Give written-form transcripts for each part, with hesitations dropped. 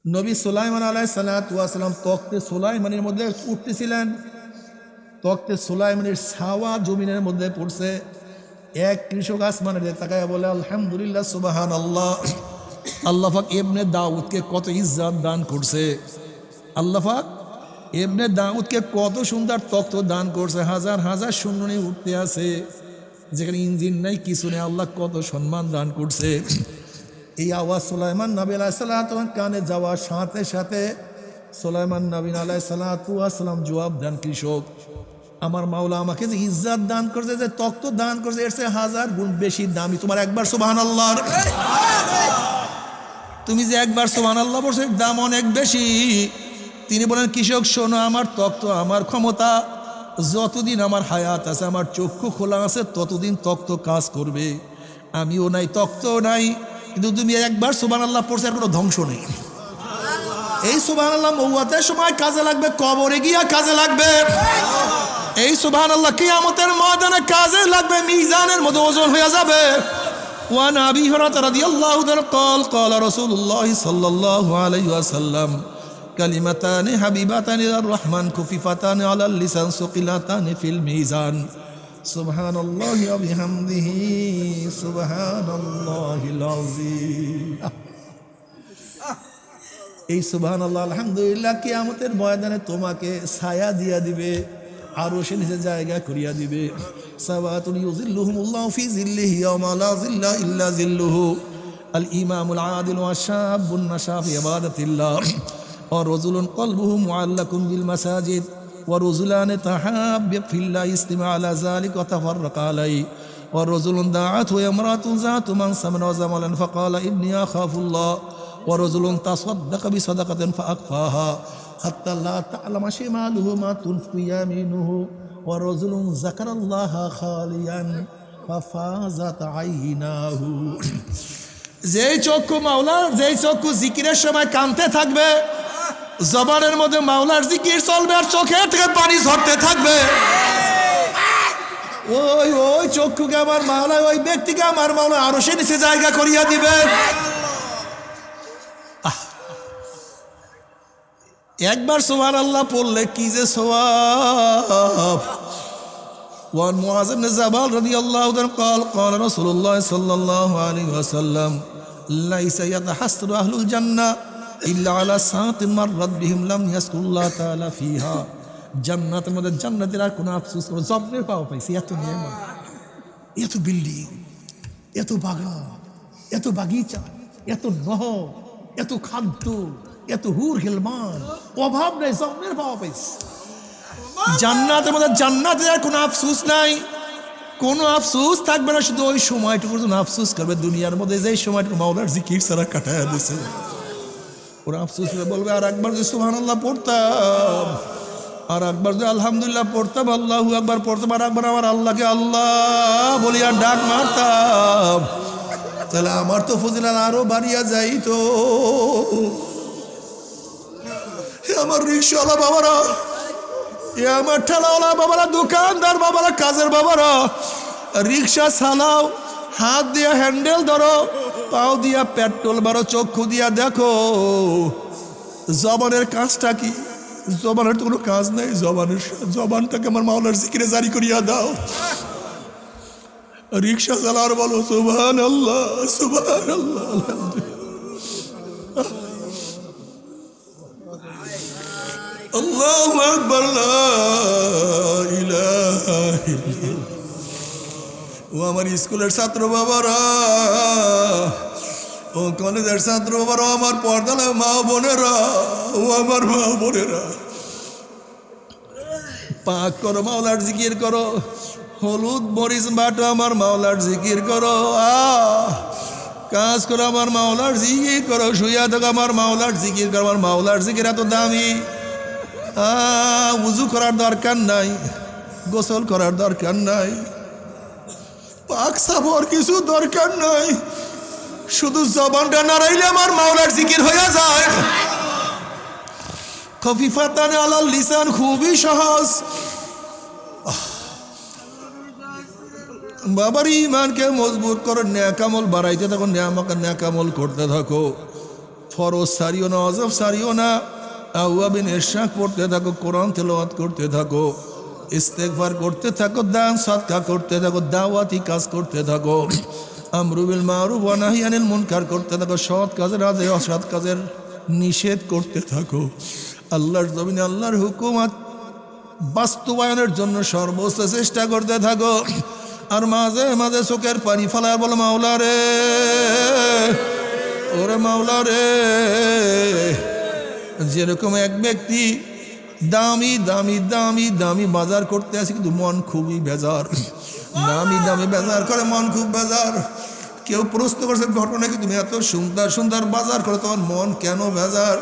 নবী সুলাইমান আলাইহিস সালাতু ওয়াস সালাম তখতে সুলাইমানের মধ্যে উঠতেছিলেন। তখতে সুলাইমানের ছাওয়া জমিনের মধ্যে পড়ছে। এক কৃষক আসমানের দিকে তাকায় বলে, আলহামদুলিল্লাহ, সুবহানাল্লাহ, আল্লাহ পাক ইবনে দাউদকে কত ইজ্জত দান করছে। আল্লাহ পাক ইবনে দাউদকে কত সুন্দর তখ্ত দান করছে। হাজার হাজার শূন্য নিয়ে উঠতে আছে, যেখানে ইঞ্জিন নাই, কিছু নেই। আল্লাহ কত সম্মান দান করছে। এই আওয়াজ সুলাইমান নবী আলাইহিস সালাতু ওয়াস কানে যাওয়ার সাথে সাথে সুলাইমান নবী আলাইহিস সালাতু ওয়াস সালাম জবাব দেন, কৃষক, আমার মাওলা আমাকে যে ইজ্জত দান করছে, যে তখ্ত দান করছে, এর চেয়ে হাজার গুণ বেশি দামি। তোমার একবার সুবহানাল্লাহ, তুমি যে একবার সুবহানাল্লাহ বলছো, দাম অনেক বেশি। তিনি বলেন, কৃষক শোনো, আমার তখ্ত, আমার ক্ষমতা, যতদিন আমার হায়াত আছে, আমার চক্ষু খোলা আছে, ততদিন তখ্ত কাজ করবে। আমিও নাই, তখ্তও নাই, কিন্তু তুমি একবার সুবহানাল্লাহ পড়ছো, আর কোনো ধ্বংস নেই। এই সুবহানাল্লাহ মওয়াতের সময় কাজে লাগবে, কবরে গিয়া কাজে লাগবে। এই সুবহানাল্লাহ কিয়ামতের ময়দানে কাজে লাগবে, মিজানের মধ্যে ওজন হয়ে যাবে। ওয়ান আবি হুরায়রা রাদিয়াল্লাহু তাআলা قال قال رسول الله صلى الله عليه وسلم كلمتان حبيبتان الى الرحمن خفيفتان على اللسان ثقيلتان في الميزان سبحان الله وبحمده سبحان الله العظيم। এই সুবহানাল্লাহ আলহামদুলিল্লাহ কিয়ামতের ময়দানে তোমাকে ছায়া দিয়া দিবে, আরশের নিচে জায়গা করিয়া দিবে। সাবাতুন ইউযিল্লুহুমুল্লাহু ফি যিল্লিহি ইয়াওমা লা যিল্লা ইল্লা যিল্লুহু, আল ইমামুল আদিল ওয়া শাবুন নাশা ফি ইবাদাতিল্লাহ, ওয়া রাজুলুন কলবুহু মুআল্লাকুন বিল মাসাজিদ, ওয়া রাজুলান তাহাব্বা ফিল্লাহ ইসতামা আলা যালিকা ওয়া তাফাররাকা আলাইহি, ওয়া রাজুলুন দাআতহু ইমরাতুন যাতু মানসাবিন ওয়া জামালান ফাকালা ইন্নী আখাফুল্লাহ, ওয়া রাজুলুন তাসাদ্দাকা বিসাদাকাতিন ফাআখফাহা হাত্তা লা তা'লামা শিমালুহু মা তুনফিকু ইয়ামিনুহু, ওয়া রাজুলুন যাকারাল্লাহা খালিয়ান ফাফাযাত আইনাহু। যেই চক্ষু মাওলার, যেই চক্ষু জিকিরের সময় কানতে থাকবে, জবানের মধ্যে মাওলার জিকির চলবে, আর চোখের থেকে পানি ঝরতে থাকবে, ওই ওই চক্ষুকে আমার মাওলা, ওই ব্যক্তিকে আমার মাওলা আরশের নিচে জায়গা করিয়া দিবে। একবার সুবহানাল্লাহ পড়লে কি যে সওয়াব। ওয়ান মুআয ইবনে জাবাল রাদিয়াল্লাহু তাআলা قال قال رسول الله صلى الله عليه وسلم ليس يتحسر اهل الجنه الا على ساعه مرت بهم لم يذكر الله تعالى فيها। জান্নাতের মধ্যে জান্নাতীরা আর কোনো আফসোস করে, জব্দের পাওয়া পাইছে, এত নিয়ামত, এত বিল্ডিং, এত বাগান, এত বাগিচা, এত নহর, এত খাদ্য, এত হুর গিলমান, অভাব নেই, জব্দের পাওয়া পাইছে। জান্নাতের মধ্যে জান্নাতের আর কোনো আফসোস নাই, কোনো আফসোস থাকবে না, শুধু ওই সময়টুকু জন্য আফসোস করবে। দুনিয়ার মধ্যে যেই সময়টুকু মাওলার জিকির ছাড়া কাটায় দিছে, ওরা আফসোস করে বলবে, আর একবার যদি সুবহানাল্লাহ পড়তাম, আর একবার যদি আলহামদুলিল্লাহ পড়তাম, আল্লাহু আকবার পড়তাম, আর একবার আমার আল্লাহকে আল্লাহ বলি আর ডাক মারতাম, তাহলে আমার তো ফজিলত আরো বাড়িয়া যাইতো। আমার রিকশাওয়ালা বাবারা, আমার ঠেলাওয়ালা বাবারা, দোকানদার বাবারা, কাজের বাবারা, রিক্সা চালাও, হাত দিয়া হ্যান্ডেল ধরো, পাও দিয়া পেট্রোল মারো, চক্ষু দিয়া দেখো জবানের কাজটা কি। জবানের তো কোনো কাজ নেই, জবানটাকে আমার মাওলার জিকিরে জারি করিয়া দাও। রিক্সা চালার বলো সুবহানাল্লাহ, সুবহানাল্লাহ, আলহামদুলিল্লাহ, আল্লাহু আকবার, লা ইলাহা ইল্লাল্লাহ। ও আমার স্কুলের ছাত্র বাবারা, ও কলেজের ছাত্র বাবারা, আমার পর্দালা মা বোনেরা, ও আমার মা বোনেরা, পাক করো, মাওলার জিকির করো, হলুদ মরিচ বাটো, আমার মাওলার জিকির করো, কাজ করো, আমার মাওলার জিকির করো, শুইয়া থাকো, আমার মাওলার জিকির করো। আমার মাওলার জিকির এত দামি, উজু করার দরকার নাই, গোসল করার দরকার নাই, পাক সাফর কিছু দরকার নাই, শুধু জবানটা নাড়াইলে আমার মাওলার জিকির হয়ে যায়। খফিফাতান আলাল লিসান, খুবই সহজ। বাবার ইমানকে মজবুত করো, নেক আমল বাড়াইতে থাকো, নেক আমল করতে থাকো, ফরজ সারিও না, অজব সারিও না। আউয়াবিন ইরশাদ পড়তে থাকো, কোরআন তেলাওয়াত করতে থাকো, ইস্তেগফার করতে থাকো, দান সাদকা করতে থাকো, দাওয়াতি কাজ করতে থাকো, আমরু বিল মারুফ ওয়া নাহি আনিল মুনকার করতে থাকো, সৎ কাজের আদেশ অসৎ কাজের নিষেধ করতে থাকো। আল্লাহর জমিনে আল্লাহর হুকুমত বাস্তবায়নের জন্য সর্বোচ্চ চেষ্টা করতে থাকো। আর মাঝে মাঝে চোখের পানি ফেলায় বলো, মাওলা রে, ওরে মাওলা রে। যেরকম এক ব্যক্তি দামি দামি দামি দামি বাজার করতে আসে কিন্তু মন খুবই বেজার, দামি দামি বাজার করে মন খুব বেজার। কেউ প্রশ্ন করছে ঘটনা কি তুমি এত সুন্দর সুন্দর বাজার করে তোমার মন কেন বেজার?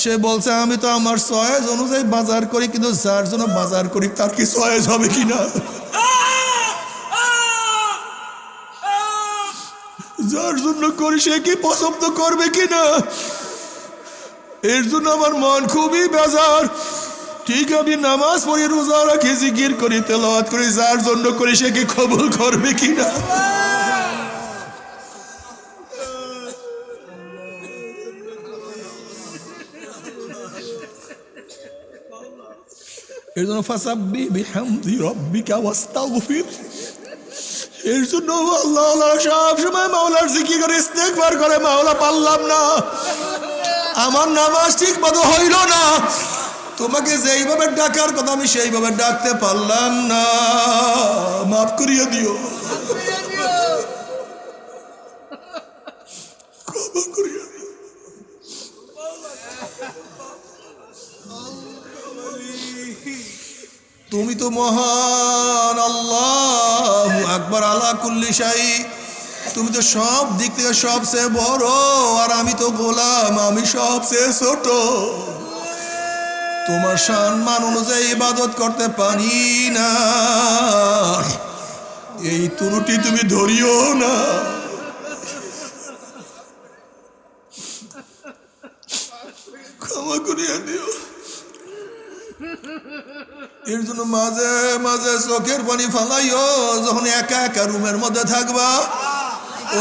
সে বলছে আমি তো আমার চয়েস অনুযায়ী বাজার করি, কিন্তু যার জন্য বাজার করি তার কি চয়েস হবে কিনা, যার জন্য করি সে কি পছন্দ করবে কিনা, এর জন্য আমার মন খুবই বেজার। ঠিক আমি নামাজ পড়ি, রোজা রাখি, জিকির করি, তেলাওয়াত করি, যার জন্য করি সে কি কবুল করবে কিনা। এর জন্য ফাসাব্বিহ বিহামদি রাব্বিকা ওয়াস্তাগফির, এর জন্য আল্লাহ সব সময় মাওলার জিকির করে, ইস্তেগফার করে, মাওলা পারলাম না, আমার নামাজ ঠিক মতো হইল না, তোমাকে যেইভাবে ডাকার কথা আমি সেইভাবে ডাকতে পারলাম না, মাফ করিয়ে দিও, ক্ষমা করিয়ে দিও। তুমি তো মহান, আল্লাহু আকবার, আলা কুল্লি শাই, তুমি তো সব দিক থেকে সবচেয়ে বড়, আর আমি তো গোলাম, আমি সবচেয়ে ছোট। তোমার সম্মান অনুযায়ী ইবাদত করতে পারি না, এই ত্রুটি তুমি ধরিও না। ক্ষমা করিয়া দিও। এর জন্য মাঝে মাঝে চোখের পানি ফালাইও, যখন একা একা রুমের মধ্যে থাকবা,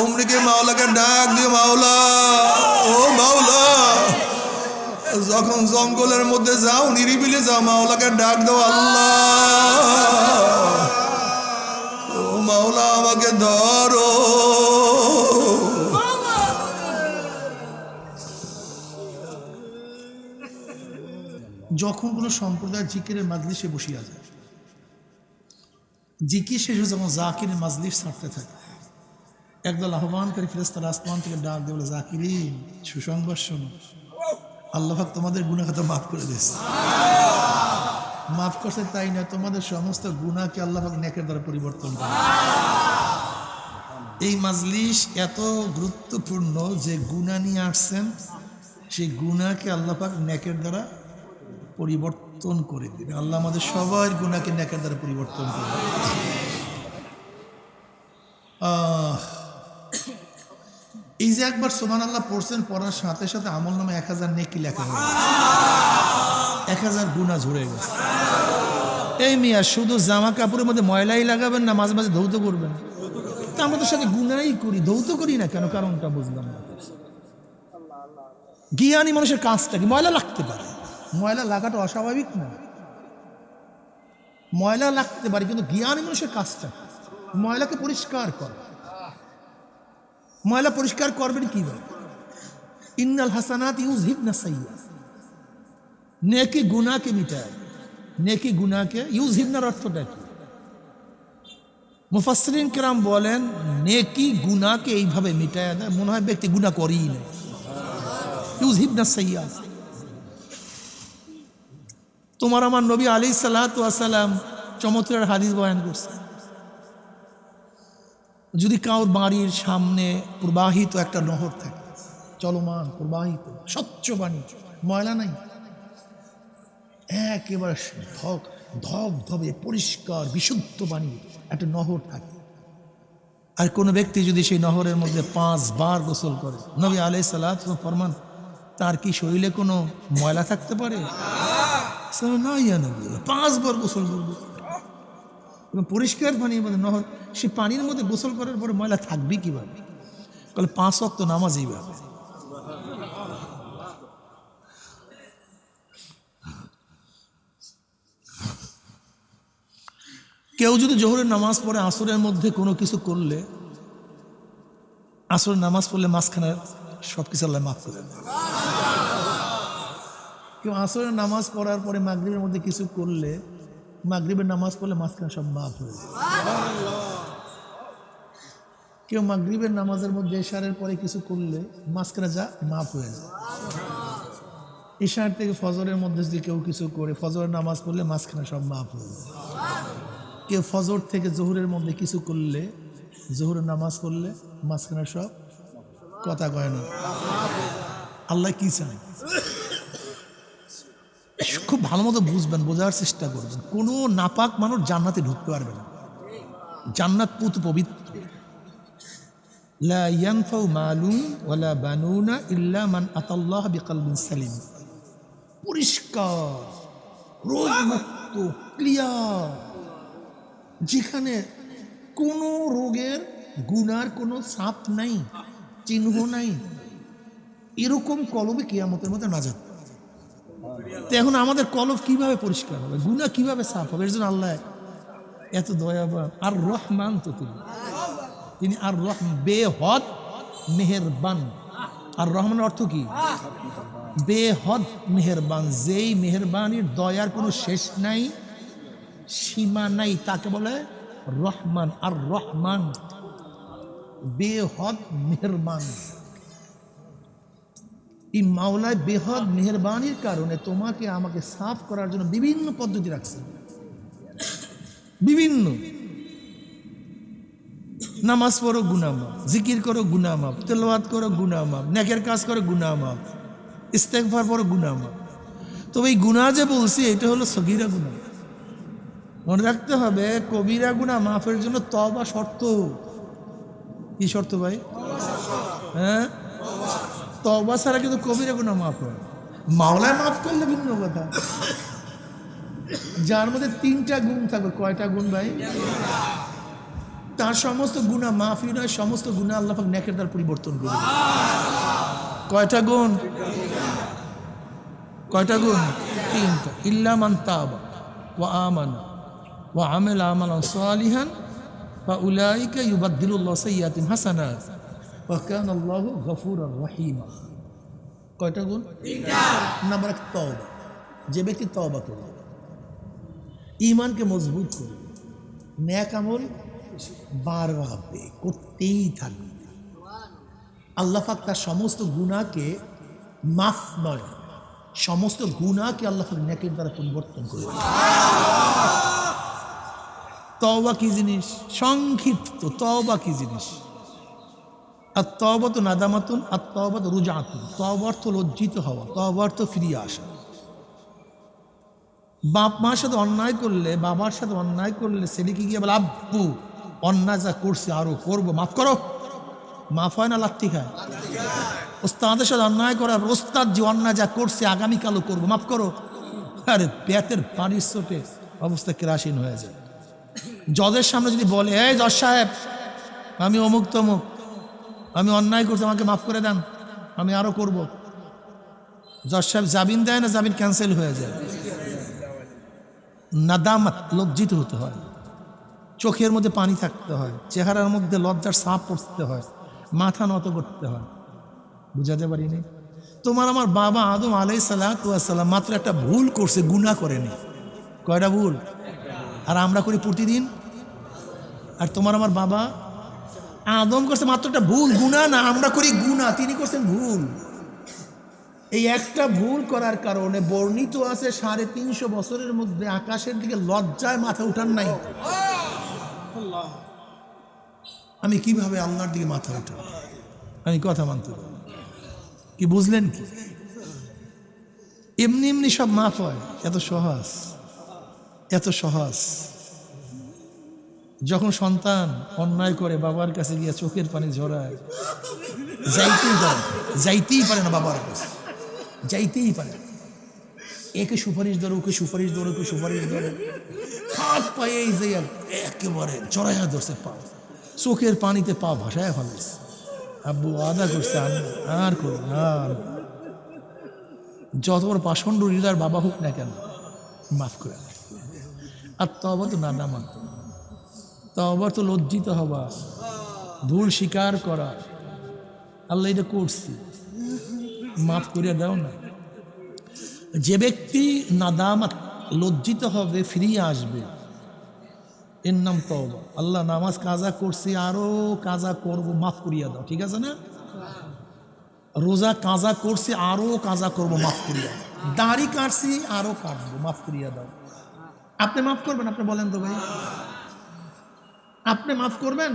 অমনিকে মাওলাকে ডাক দিও, মাওলা, ও মাওলা। যখন জঙ্গলের মধ্যে যাও, নিরিবিলি যাও, মাওলাকে ডাক দাও, আল্লাহ, ও মাওলা আমাকে ধরো। যখন কোনো সম্প্রদায় জিকিরের মাজলিসে বসিয়া যায়, জিকির শেষে যখন জাকিরের মাজলিস ছাড়তে থাকে, একদল আহ্বানকারী ফেরেশতারা আসমান থেকে ডাক দিয়ে বলে, জাকিরিন সুসংবাদ শোনো, আল্লাহ পাক তোমাদের গুনাহ খাতা মাফ করে দিয়েছে। মাফ করছে তাই না, তোমাদের সমস্ত গুনাহকে আল্লাহ পাক নেকের দ্বারা পরিবর্তন করে। এই মাজলিস এত গুরুত্বপূর্ণ যে গুনাহ নিয়ে আসছেন, সেই গুনাহকে আল্লাহ পাক নেকের দ্বারা পরিবর্তন করে দিবে। আল্লাহ আমাদের সবার গুনাহকে নেকের দ্বারা পরিবর্তন করে। এই যে একবার সুবহানাল্লাহ পড়ছেন, পড়ার সাথে সাথে আমল নামে 1000 নেকি লেখা হয়ে গেছে, 1000 গুনাহ ঝরে গেছে। এই মিয়া শুধু জামা কাপড়ের মধ্যে ময়লাই লাগাবেন না, মাঝে মাঝে ধৌত করবেন। তা আমরা তো সাথে গুনাহই করি, ধৌত করি না কেন? কারণটা বুঝলাম না। জ্ঞানী মানুষের কাজটা কি? ময়লা লাগতে পারে, ময়লা লাগাটা অস্বাভাবিক না, ময়লা লাগতে পারে, কিন্তু জ্ঞানী মানুষের কাজটা ময়লাকে পরিষ্কার করে। ময়লা পরিষ্কার করবেন কিভাবে? ইন্নাল হাসানাত ইউযহিবনা সাইয়্যাত, নেকি গুনাহকে মিটায়, নেকি গুনাহকে। ইউযহিবনার অর্থটা কি? মুফাসসিরিন কিরাম বলেন, নেকি গুনাহকে এইভাবে মিটায় দেয়, মনে হয় ব্যক্তি গুনাহ করেই না। ইউযহিবনা সাইয়্যাত। তোমার আমার নবী আলাইহিস সালাতু ওয়াস সালাম চমৎকার হাদিস বয়ান করছে, যদি কারোর বাড়ির সামনে প্রবাহিত একটা নহর থাকে, চলমান প্রবাহিত, স্বচ্ছ পানি, ময়লা নাই, একেবারে ধবধবে পরিষ্কার বিশুদ্ধ পানি একটা নহর থাকে, আর কোনো ব্যক্তি যদি সেই নহরের মধ্যে 5 বার গোসল করে, নবী আলাইহিস সালাতু ওয়াস সালাম ফরমান, তার কি শরীরে কোনো ময়লা থাকতে পারে? না, ইয়া নবী, 5 বার গোসল করবে, পরিষ্কার পানির মধ্যে নহর, সে পানির মধ্যে গোসল করার পরে ময়লা থাকবে কিভাবে? বলে 5 ওয়াক্ত নামাজ এইভাবে। কেউ যদি জোহরের নামাজ পড়ে আসরের মধ্যে কোনো কিছু করলে, আসরের নামাজ পড়লে মাঝখানে সব কিছু আল্লাহ মাফ করে দেয়। কেউ আসরের নামাজ পড়ার পরে মাগরিবের মধ্যে কিছু করলে, মাগরিবের নামাজ পড়লে মাঝখানে সব মাফ হয়ে যায়। কেউ মাগরিবের নামাজের মধ্যে ইশারের পরে কিছু করলে মাঝখানে যা মাফ হয়ে যায়। ইশার থেকে ফজরের মধ্যে যদি কেউ কিছু করে ফজরের নামাজ পড়লে মাঝখানে সব মাফ হয়ে যায়। কেউ ফজর থেকে জোহরের মধ্যে কিছু করলে, জোহরের নামাজ পড়লে মাঝখানে সব কথা কয় না। আল্লাহ কি চায় খুব ভালো মতো বুঝবেন, বোঝার চেষ্টা করবেন। কোনো নাপাক মানুষ জান্নাতে ঢুকতে পারবে না। জান্নাত পুত পবিত্র। লা ইয়ানফাউ মালুন ওয়ালা বানুনা ইল্লা মান আতাল্লাহ বিকলবিন সালিম। পরিষ্কার, রোগমুক্ত, ক্লিয়ার, যেখানে কোনো রোগের গুনার কোনো ছাপ নাই, চিহ্ন নাই, এরকম কলবে কিয়ামতের মধ্যে নাজাত। তো এখন আমাদের কলব কিভাবে পরিষ্কার হবে, গুনাহ কিভাবে সাফ হবে? এর জন্য আল্লাহ এত দয়াবান। আর রহমান তো তিনি আর বেহদ মেহেরবান। আর রহমানের অর্থ কি? বেহদ মেহেরবান। যেই মেহেরবানির দয়ার কোনো শেষ নাই, সীমা নাই, তাকে বলে রহমান। আর রহমান বেহদ মেহেরবান। এই মাওলায় বেহদ মেহেরবানির কারণে তোমাকে আমাকে সাফ করার জন্য বিভিন্ন পদ্ধতি রাখছে। বিভিন্ন নামাজ পড়ো গুনাহ মাফ, জিকির করো গুনাহ মাফ, তেলাওয়াত করো গুনাহ মাফ, নেকের কাজ করো গুনাহ মাফ, ইস্তেগফার করো গুনাহ মাফ। তবে এই গুনাহ যে বলছি এটা হলো সগীরা গুনাহ। মনে রাখতে হবে কবিরা গুনাহ মাফের জন্য তওবা শর্ত। কি শর্ত ভাই? হ্যাঁ, তওবা ছাড়া কিন্তু কবিরা গুনাহ মাফ হয়। মাওলায় মাফ করলে ভিন্ন কথা। যার মধ্যে 3টা গুণ থাকবে, কয়টা গুণ ভাই? তার সমস্ত গুনাহ মাফি নয়, সমস্ত গুনাহ আল্লাহ পাক নেকের দ্বারা পরিবর্তন করে। কয়টা গুণ? কয়টা গুণ? 3টা। ইল্লা মান তাবা ওয়া আমানা ওয়া আমিলা আমালান সালিহান ফাউলাইকা ইউবাদদিলুল্লাহু সাইয়্যাতিহিম হাসানাত ওয়া কানা আল্লাহু গফুরুর রহিম। কয়টা গুণ? 3টা। নাম্বার 1 তওবা। যে ব্যক্তি তওবা করে, ঈমানকে মজবুত করে, নেক আমল বাড়াবে, করতেই থাকবে, আল্লাহ পাক তার সমস্ত গুনাহকে মাফ নয়, সমস্ত গুনাহকে আল্লাহ পাক নেকের দ্বারা পরিবর্তন করে। তওবা কি জিনিস? সংক্ষিপ্ত তওবা কি জিনিস? আর তওবা তো নাদামাতুন, আর তওবা তো রুজাতুন। তওবা অর্থ লজ্জিত হওয়া, তওবা অর্থ ফিরিয়ে আসা। বাপ মার সাথে অন্যায় করলে, বাবার সাথে অন্যায় করলে ছেলেকে গিয়ে বলে আব্বু অন্যায় যা করছে আরো করবো, মাফ করো। মাফ হয় না লাত্তি খায়? ওস্তাদের সাথে অন্যায় করার, ওস্তাদ যে অন্যায় যা করছে আগামীকালও করবো, মাফ করো। আরে পেটের পানির চোটে অবস্থা কেরাসিন হয়ে যায়। জজের সামনে যদি বলে এই জজ সাহেব আমি অমুক তমুক, আমি অন্যায় করছি, আমাকে মাফ করে দেন, আমি আরো করব, জজ সাহেব জামিন দেয় না, জামিন ক্যান্সেল হয়ে যায়। নাদামাত, লজ্জিত হতে হয়, চোখের মধ্যে পানি থাকতে হয়, চেহারার মধ্যে লজ্জার ছাপ পড়তে হয়, মাথা নত করতে হয়। বুঝাতে পারিনি? তোমার আমার বাবা আদম আলাইহিস সালাতু ওয়াস সালাম মাত্র একটা ভুল করছে, গুনাহ করেনি। কয়টা ভুল? আর আমরা করি প্রতিদিন। আর তোমার আমার বাবা আদম করছে মাত্র একটা ভুল, গুনাহ না, আমরা করি গুনাহ, তিনি করছেন ভুল। এই একটা ভুল করার কারণে বর্ণিত আছে 350 বছরের মধ্যে আকাশের দিকে লজ্জায় মাথা উঠান নাই। আমি কিভাবে আল্লাহর দিকে মাথা উঠাব? আমি কথা মানতে পারি। কি বুঝলেন? কি এমনি এমনি সব মাফ হয়? এত সহজ, এত সহজ। যখন সন্তান অন্যায় করে বাবার কাছে গিয়ে চোখের পানি ঝরায়, যাইতেই পারে না বাবার কাছে, যাইতেই পারে। একে সুপারিশ ধরে, ওকে সুপারিশ ধরে, ওকে সুপারিশ ধরে, হাত পায়ে এই যে একেবারে চড়াইয়া ধরছে, পা চোখের পানিতে পা ভাসায় ফেলেছে। আব্বু আদা করছে, আর করুন, আর যত বড় পাষণ্ড হৃদয়ের বাবা হোক না কেন, মাফ করে। আর তওবা তো নাদামাত, তওবা তো লজ্জিত হবা, ভুল স্বীকার করা, আল্লাহ এটা করছি, মাফ করে দাও না। যে ব্যক্তি নাদামাত লজ্জিত হবে, ফিরিয়ে আসবে, এর নাম তওবা। আল্লাহ নামাজ কাজা করছি, আরো কাজা করব, মাফ করিয়া দাও, ঠিক আছে না? রোজা কাজা করছি, আরো কাজা করব, মাফ করিয়া দাও। দাড়ি কাটছি, আরো কাটবো, মাফ করিয়া দাও। আপনি মাফ করবেন? আপনি বলেন তো ভাই, আপনি মাফ করবেন?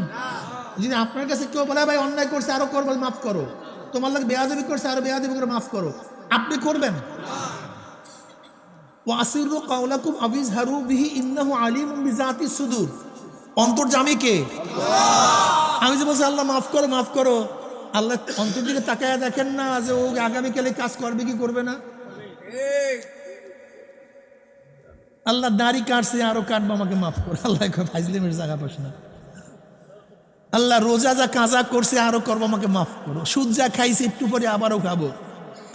যদি আপনার কাছে কেউ বলে ভাই অন্যায় করছে, আরো করবো, মাফ করো, তোমার লাগে বেয়াদবি করছে, আরো বেয়াদবি করে মাফ করো, আপনি করবেন? ওয়াসিরু কাওলাকুম আবিজহারু বিহি ইন্নাহু আলিমুম বিযাতিস সুদূর। অন্তর্যামী কে? আমি যে বলছি আল্লাহ মাফ করো, মাফ করো, আল্লাহ অন্তর দিকে তাকায় দেখেন না যে ও আগামীকালে কাজ করবে কি করবে না? আল্লাহ দাড়ি কাটছে, আরো কাটবো, আমাকে মাফ করো। আল্লাহ ফাইজলিমের জায়গা পাস না। আল্লাহ রোজা যা কাজা করছে, আরো করবো, আমাকে মাফ করো। সুদ যা খাইছে, একটু পরে আবারও খাবো,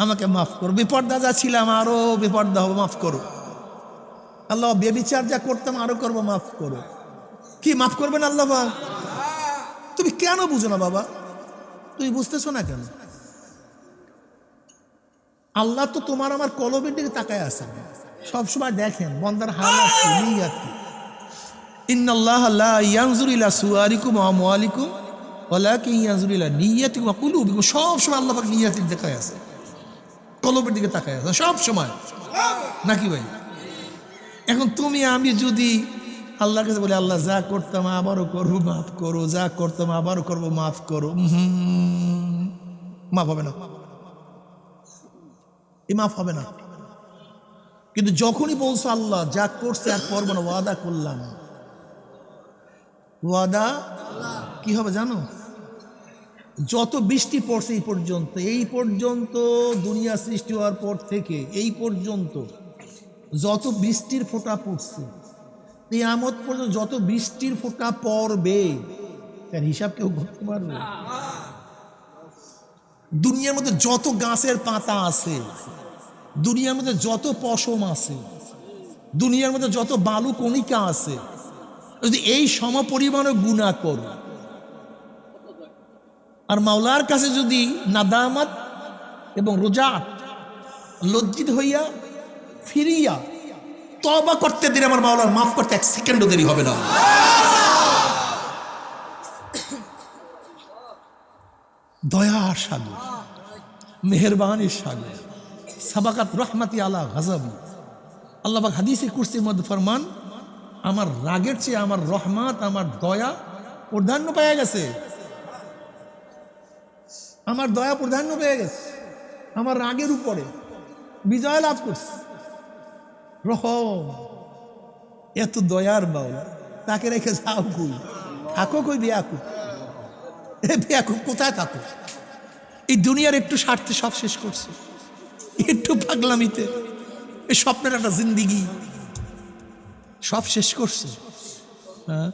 আমাকে মাফ করো। বিপর্দা যা ছিলাম, আরো বিপর্দা হবো, মাফ করো। আল্লাহ বেবিচার যা করতাম, আরো করবো, মাফ করো। কি মাফ করবেন আল্লাহ? তুমি কেন বুঝো না বাবা? তুমি বুঝতেছো না কেন? আল্লাহ তো তোমার আমার কলবের দিকে তাকায় আছেন, সবসময় দেখেন বন্দার হালাত কি, নিয়াত কি। ইন্নাল্লাহ লা ইয়ানজুরু ইলা সুওয়ারিকুম ওয়া আমওয়ালিকুম ওয়ালাকিন ইয়ানজুরু ইলা নিয়াতিকুম ওয়া কুলুবিকুম। সবসময় আল্লাহ পাক নিয়াতের দিকে তাকায় আছে, কলবের দিকে তাকায় আছে সব সময়, নাকি ভাই? এখন তুমি আমি যদি আল্লাহর কাছে বলি আল্লাহ যা করতাম আবারও করবো, মাফ করো, যা করতাম আবারও করবো, মাফ করো, মাফ হবে না, এই মাফ হবে না। কিন্তু যখনই বলছো আল্লাহ যা করছে আর করবো না, ওয়াদা করলাম, ওয়াদা কি হবে জানো? যত বৃষ্টি পড়ছে এই পর্যন্ত দুনিয়া সৃষ্টি হওয়ার পর থেকে এই পর্যন্ত যত বৃষ্টির ফোঁটা পড়ছে, কিয়ামত পর্যন্ত যত বৃষ্টির ফোঁটা পড়বে, তার হিসাব কেউ করতে পারবে? দুনিয়ার মধ্যে যত গাছের পাতা আছে, দুনিয়ার মধ্যে যত পশম আছে, দুনিয়ার মধ্যে যত বালু কণিকা আছে, যদি এই সমপরিমাণে গুনাহ করো আর মাওলার কাছে যদি নাদামাত এবং রোজাত লজ্জিত হইয়া ফিরিয়া তওবা করতে দিলে আমার মাওলার মাফ করতে এক সেকেন্ডও দেরি হবে না। দয়ার সাগর, মেহেরবানির সাগর, সাবাকাত রহমাতি আলা গাজাবি। আল্লাহ পাক হাদিসে কুরসির মধ্যে ফরমান, আমার রাগের চেয়ে আমার রহমত, আমার দয়া প্রাধান্য পেয়ে গেছে, আমার দয়া প্রাধান্য পেয়ে গেছে, আমার রাগের উপরে বিজয় লাভ করছে। রহম, এত দয়ার বাউলা, তাকে রেখে যাও কই? থাকো কই বেয়াকুব? বেয়াকুব কোথায় থাকো? এই দুনিয়ার একটু স্বার্থে সব শেষ করছে, একটু পাগলামিতে, এই স্বপ্নের একটা জিন্দিগি সব শেষ করছে। হ্যাঁ,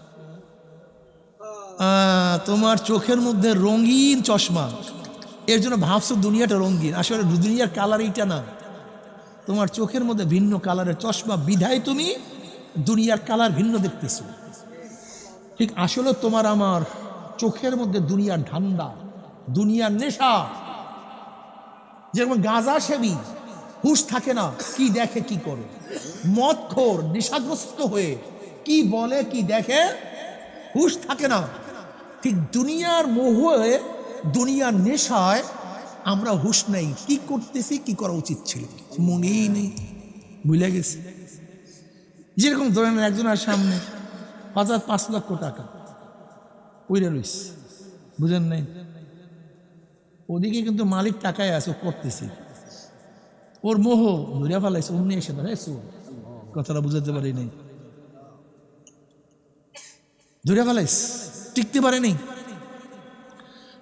তোমার চোখের মধ্যে রঙিন চশমা, এর জন্য ভাবছো দুনিয়াটা রঙিন, আসলে দুনিয়ার কালার এইটা না, তোমার চোখের মধ্যে ভিন্ন কালারের চশমা, বিধায় তুমি দুনিয়ার কালার ভিন্ন দেখতেছো। ঠিক আসলে তোমার আমার চোখের মধ্যে দুনিয়ার ঠান্ডা, দুনিয়ার নেশা। যেরকম গাঁজা সেবী হুঁশ থাকে না, কি দেখে কি করে, মদখোর নেশাগ্রস্ত হয়ে কি বলে কি দেখে, হুঁশ থাকে না। ঠিক দুনিয়ার মোহে, দুনিয়ার নেশায় আমরা হুঁশ নেই, কি করতেছি, কি করা উচিত ছিল মনেই নেই, ভুলে গেছি। যেরকম ধরেন একজনের সামনে 5 লক্ষ টাকা পইরা রইছে, বুঝেন নাই? ওদিকে কিন্তু মালিক টাকায় আছে, করতেছি, ওর মোহ ধরিয়া ফেলাইছে, অমনি এসে ধরেছে, কথাটা বুঝাতে পারি নাই, ধরিয়া ফেলাইছে, টিকতে পারে নাই।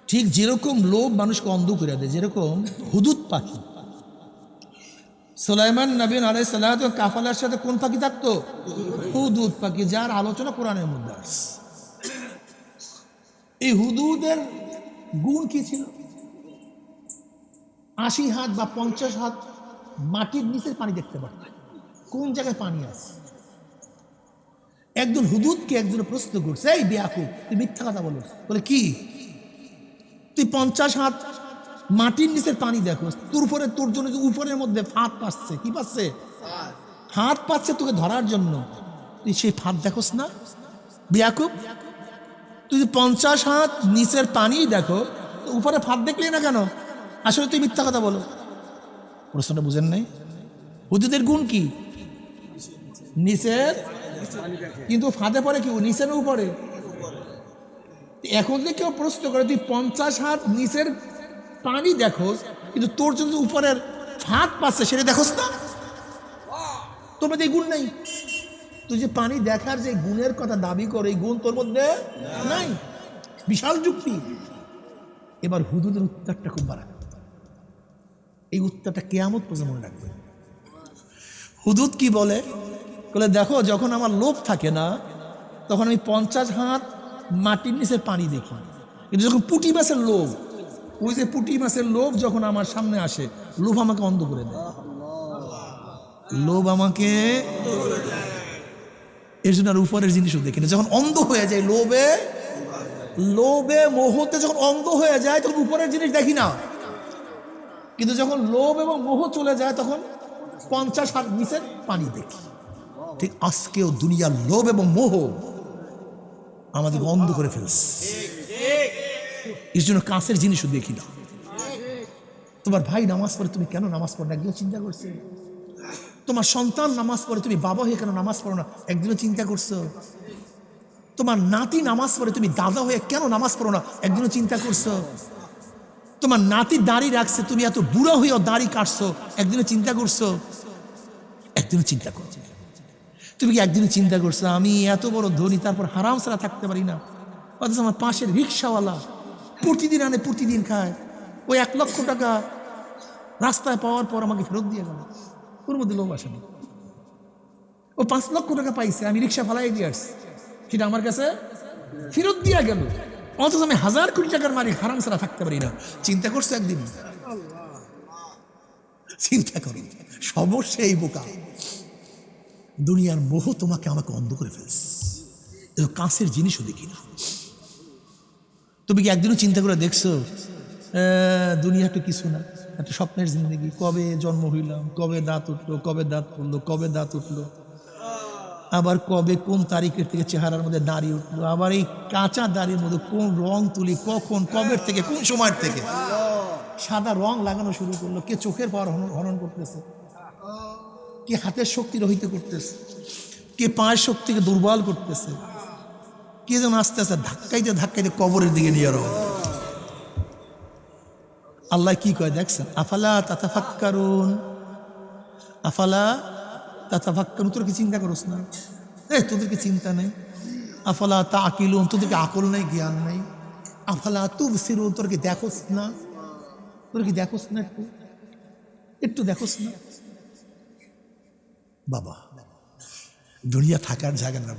ঠিক যেরকম লোভ মানুষকে অন্ধ করে দেয়, যেরকম হুদুদ পাখি, সুলাইমান নবী আলাইহিস সালাতু কাফালার সাথে কোন পাখি থাকতো? হুদুদ পাখি, যার আলোচনা কোরআনের মধ্যে আছে। এই হুদুদের গুণ কি ছিল? 80 হাত বা 50 হাত মাটির নিচের পানি দেখতে পারত, কোন জায়গায় পানি আছে। একজন হুদুদকে একজন প্রশ্ন করছে, এই বেয়াকুব তুই মিথ্যা কথা বলো। বলে কি? তুই 50 হাত মাটির নিচের পানি দেখো, তোর জন্য উপরের মধ্যে ফাঁদ পাচ্ছে। কি পাচ্ছে? ফাঁদ পাচ্ছে তোকে ধরার জন্য। তুই সেই ফাঁদ দেখোস না বেয়াকুব? তুই 50 হাত নিচের পানি দেখো, উপরে ফাঁদ দেখলি না কেন? আসলে তুই মিথ্যা কথা বলো। প্রশ্নটা বুঝেন নাই? হুদুদের গুণ কি? নিচের, কিন্তু ফাঁদে পড়ে কি নিচের উপরে? এখন যে কেউ প্রশ্ন করে তুই 50 হাত নিচের পানি দেখোস, কিন্তু তোর জন্য উপরের ফাঁদ পাচ্ছে, সেটা দেখোস না? তোর মধ্যে এই গুণ নেই। তুই যে পানি দেখার যে গুণের কথা দাবি করে, এই গুণ তোর মধ্যে নাই। বিশাল যুক্তি। এবার হুদুদের উত্তরটা খুব বাড়া, এই উত্তরটা কিয়ামত পর্যন্ত মনে রাখবে। হুদুদ কি বলে? বলে দেখো, যখন আমার লোভ থাকে না তখন আমি 50 হাত মাটির নিচে পানি দেখি, কিন্তু যখন পুঁটি মাছের লোভ, ওই যে পুঁটি মাছের লোভ যখন আমার সামনে আসে, লোভ আমাকে অন্ধ করে দেয়। লোভ আমাকে, এর জন্য আর উপরের জিনিসও দেখি না। যখন অন্ধ হয়ে যায় লোভে মোহতে যখন অন্ধ হয়ে যায়, তখন উপরের জিনিস দেখি না। কিন্তু যখন লোভ এবং মোহ চলে যায়, তখন 50 হাত নিচের পানি দেখি। ঠিক আজকেও দুনিয়ার লোভ এবং মোহ আমাদের অন্ধ করে ফেলছে। এর জন্য কাছের জিনিসও দেখি না। তোমার ভাই নামাজ পড়ে, তুমি কেন নামাজ পড়ো না একদিনও চিন্তা করছো? তোমার সন্তান নামাজ পড়ে, তুমি বাবা হয়ে কেন নামাজ পড়ো না একদিনও চিন্তা করছো? তোমার নাতি নামাজ পড়ে, তুমি দাদা হয়ে কেন নামাজ পড়ো না একদিনও চিন্তা করছো? তোমার নাতি দাড়ি রাখছে, তুমি এত বুড়া হয়েও দাড়ি কাটছো, একদিনও চিন্তা করছো? একদিনও চিন্তা করছো? তুমি কি একদিনও চিন্তা করছো আমি এত বড় ধনী, তারপর হারাম ছাড়া থাকতে পারি না? অথচ আমার পাশের রিক্সাওয়ালা প্রতিদিন আনে, প্রতিদিন খায়, ওই 1 লক্ষ টাকা রাস্তায় পাওয়ার পর আমাকে ফেরত দিয়ে গেল। ওর মধ্যে লোভ আসেনি। ও 5 লক্ষ টাকা পাইছে, আমি রিক্সা ফালাই দিয়ে আসছি, সেটা আমার কাছে ফেরত দিয়ে গেল। অথচ আমি 1000 কোটি টাকার মালিক, হারাম ছাড়া থাকতে পারি না। চিন্তা করছো একদিন? চিন্তা করি। সমস্যা এই বোকা, দুনিয়ার মোহ তোমাকে আমাকে অন্ধ করে ফেলছে। কাছের জিনিসও দেখি না। তুমি কি একদিনও চিন্তা করে দেখছো দুনিয়া তো কিছু না, একটা স্বপ্নের জিন্দগি? কবে জন্ম হইলাম, কবে দাঁত উঠলো, কবে দাঁত পড়লো, কবে দাঁত উঠলো, আবার কবে কোন তারিখের থেকে চেহারার মধ্যে দাড়ি উঠলো, আবার এই কাঁচা দাড়ির মধ্যে কোন রং তুলি, কখন, কবের থেকে, কোন সময়ের থেকে সাদা রং লাগানো শুরু করলো, কে চোখের পাওয়ার হরণ করতেছে, কে হাতের শক্তি রহিত করতেছে, কে পায়ের শক্তিকে দুর্বল করতেছে, কে যেন আস্তে আস্তে ধাক্কাইতে ধাক্কাইতে কবরের দিকে নিয়ে যাও। আল্লাহ কি কয় দেখছেন? আফালা তাতাফাক্কারুন, আফালা তাতাফাক্কারুন। তোর কি চিন্তা করছ না? তোদেরকে চিন্তা নেই। আফালা তাকিলুন, তোদেরকে আকল নেই, জ্ঞান নেই। আফালা তুবসিরুন, তোর কি দেখোস না? তোর কি দেখোস না? একটু দেখোস না? বাবা, দুনিয়া থাকার জায়গা না।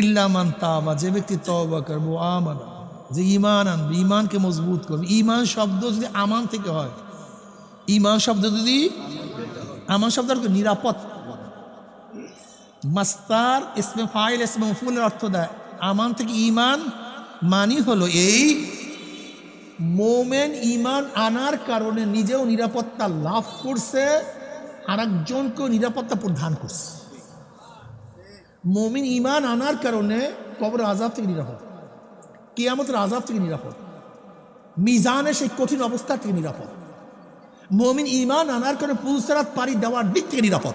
ইল্লা মান তাবা, যে ব্যক্তি তওবা করবে, আমানা, যে ঈমান আনবে, ঈমানকে মজবুত করবে। ঈমান শব্দ যদি আমান থেকে হয়, ঈমান শব্দ যদি আমান শব্দ নিরাপদ, মাস্তার ইসমে ফাইল ইসমে মফউলের অর্থ দেয়। আমান থেকে ঈমান মানি হলো এই মোমেন ঈমান আনার কারণে নিজেও নিরাপত্তা লাভ করছে, আর একজনকেও নিরাপত্তা প্রদান করছে। মুমিন ঈমান আনার কারণে কবর আযাব থেকে নিরাপদ, কিয়ামতের আযাব থেকে নিরাপদ, মিজানের সেই কঠিন অবস্থা থেকে নিরাপদ। মুমিন ঈমান আনার কারণে পুলসিরাত পাড়ি দেওয়ার দিক থেকে নিরাপদ।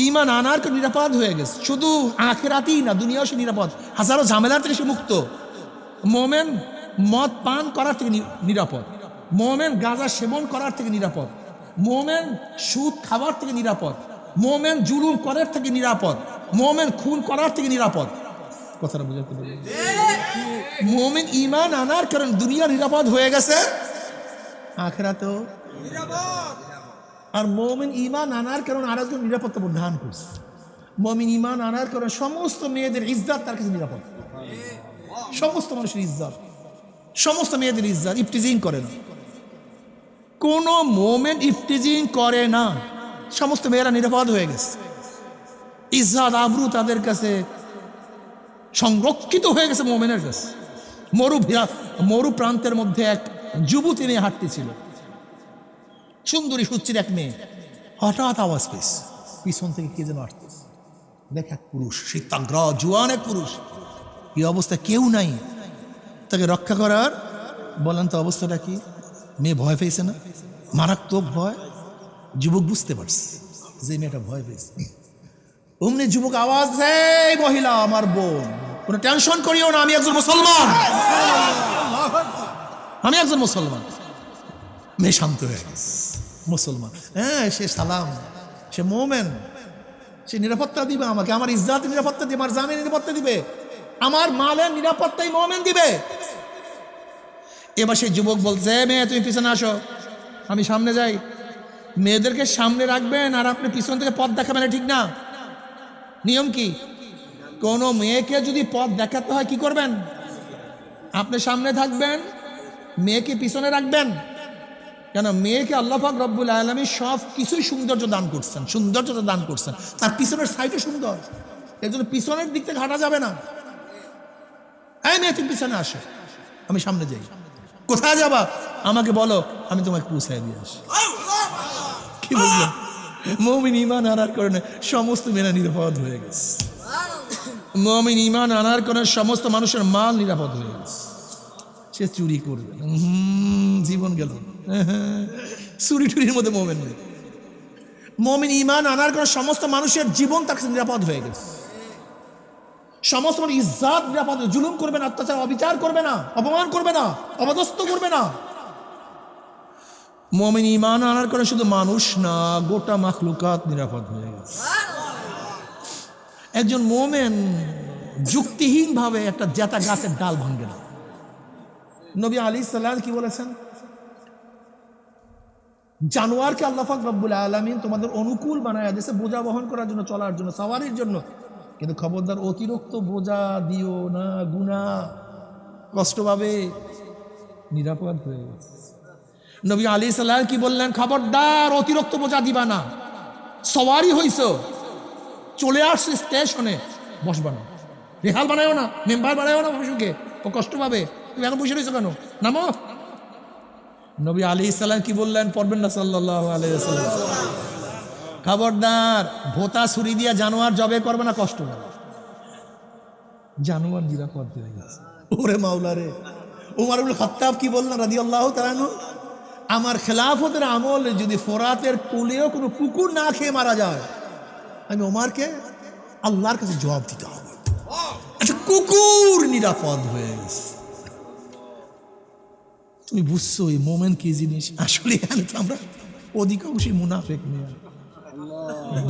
ঈমান আনার কারণে নিরাপদ হয়ে গেছে। শুধু আখিরাতেই না, দুনিয়াও সে নিরাপদ, হাজারো ঝামেলার থেকে সে মুক্ত। মোমেন মদ পান করার থেকে নিরাপদ, মোমেন গাঁজা সেবন করার থেকে নিরাপদ, মোমেন সুদ খাবার থেকে নিরাপদ, মোমেন জুলুম করার থেকে নিরাপদ, মোমেন খুন করার থেকে নিরাপদ। কথাটা বুঝাতে পারি? মোমেন ঈমান আনার কারণে দুনিয়া নিরাপদ হয়ে গেছে, আখিরাতেও নিরাপদ। আর মোমেন ঈমান আনার কারণে আরেকজন নিরাপত্তা প্রদান করছে। মোমিন ঈমান আনার কারণে সমস্ত মেয়েদের ইজ্জত তার কাছে নিরাপদ, সমস্ত মানুষের ইজ্জত, সমস্ত মেয়েদের ইজ্জত। ইফতিজিং করে না, কোন মোমেন ইফতিজিং করে না, সমস্ত মেয়েরা নিরাপদ হয়ে গেছে। ইজ্জত আবরু তাদের কাছে সংরক্ষিত হয়ে গেছে মোমেনের কাছে। মরু প্রান্তের মধ্যে এক যুবতী নিয়ে হাঁটতেছিল, সুন্দরী সুচির এক মেয়ে। হঠাৎ আওয়াজ পেয়েছে পিছন থেকে কে যেন আসতেছে। দেখ এক পুরুষ, শীতাগ্র জুয়ান এক পুরুষ, এই অবস্থা কেউ নাই তাকে রক্ষা করার। বলেন তো অবস্থাটা কি? মেয়ে ভয় পেয়েছে না? মারাত্মক ভয়। যুবক বুঝতে পারছে যে মেয়েটা ভয় পেয়েছে। অমনি যুবক আওয়াজ দেয়, মহিলা আমার বোন, কোনো টেনশন করিও না, আমি একজন মুসলমান, আমি একজন মুসলমান। মেয়ে শান্ত হয়ে গেছে, মুসলমান। হ্যাঁ, সে সালাম, সে মোমেন, সে নিরাপত্তা দিবে আমাকে, আমার ইজ্জতের নিরাপত্তা দিবে, আমার জানের নিরাপত্তা দিবে, আমার মালের নিরাপত্তাই মোমেন দিবে। এবার সেই যুবক বলছে, মেয়ে তুমি পিছনে আসো, আমি সামনে যাই। মেয়েদেরকে সামনে রাখবেন আর আপনি পিছন থেকে পথ দেখাবেন, ঠিক না? নিয়ম কি? কোনো মেয়েকে যদি পথ দেখাতে হয় কি করবেন? আপনি সামনে থাকবেন, মেয়েকে পিছনে রাখবেন। কেন? মেয়েকে আল্লাহ পাক রব্বুল আলামিন সব কিছুই সৌন্দর্য দান করছেন, সৌন্দর্যতা দান করছেন, তার পিছনের সাইডে সুন্দর, এর জন্য পিছনের দিক থেকে হাঁটা যাবে না। এই মেয়ে তুমি পিছনে আসো, আমি সামনে যাই। কোথায় যাবা? আমাকে বলো, আমি তোমাকে পৌঁছায় দিয়ে আসি। কি বুঝলেন? মুমিন ঈমান আনার কারণে সমস্ত মেয়েরা নিরাপদ হয়ে গেছে। মুমিন ঈমান আনার কারণে সমস্ত মানুষের মাল নিরাপদ হয়ে গেছে। সে চুরি করবে, জীবন গেল। চুরি টুরির মধ্যে মুমিন নেই। মুমিন ঈমান আনার কারণে সমস্ত মানুষের জীবন তার কাছে নিরাপদ হয়ে গেছে। সমস্ত মানুষ ইজ্জত নিরাপদ, জুলুম করবে না, অত্যাচার অবিচার করবে না, অপমান করবে না, অপদস্থ করবে না। মুমিন ঈমান আনার কারণে শুধু মানুষ না, গোটা মাখলুকাত নিরাপদ হয়ে গেছে। একজন মুমিন যুক্তিহীন ভাবে একটা জেতা গাছের ডাল ভাঙবে না। নবী আলাইহিস সালাম কি বলেছেন? জানোয়ারকে আল্লাহ পাক রব্বুল আলামিন তোমাদের অনুকূল বানায়া দিয়েছে বোঝা বহন করার জন্য, চলার জন্য, সাওয়ারির জন্য, কিন্তু খবরদার অতিরিক্ত বোঝা দিও না, গুনাহ, কষ্ট পাবে, নিরাপদ হয়ে গেছে। নবী আলাইহিস সালাম কি বললেন? খবরদার অতিরিক্ত বোঝা দিবা না। সওয়ারি হইছো, চলে আসছে স্টেশনে, বসবা না, রেহাল বানায়ও না, মেম্বার বানায়ও না, পশুকে ও কষ্ট পাবে। তুমি এখন বসে রয়েছো কেন? নামো। নবী আলাইহিস সালাম কি বললেন? পড়বেন না সাল্লাল্লাহু আলাইহি ওয়াসাল্লাম? খবরদার ভোতা ছুরি দিয়া জানোয়ার জবে করবে না, কষ্ট না। জানোয়ার নিরাপদ হয়ে গেছে। ওরে মাওলা রে! উমর ইবনে খাত্তাব কি বললেন রাদিয়াল্লাহু তাআলা আনহু? আমার খেলাফতের আমলে যদি ফোরাতের কুলেও কোনো কুকুর না খেয়ে মারা যায়, আমি ওমরকে আল্লাহর কাছে জবাব দিতে হবে। আচ্ছা, কুকুর নিরাপদ হয়ে গেছে। তুমি বুঝছো এই মোমেন কি জিনিস? আসলে এখানে তো আমরা অধিকাংশই মুনাফিক নিয়ে,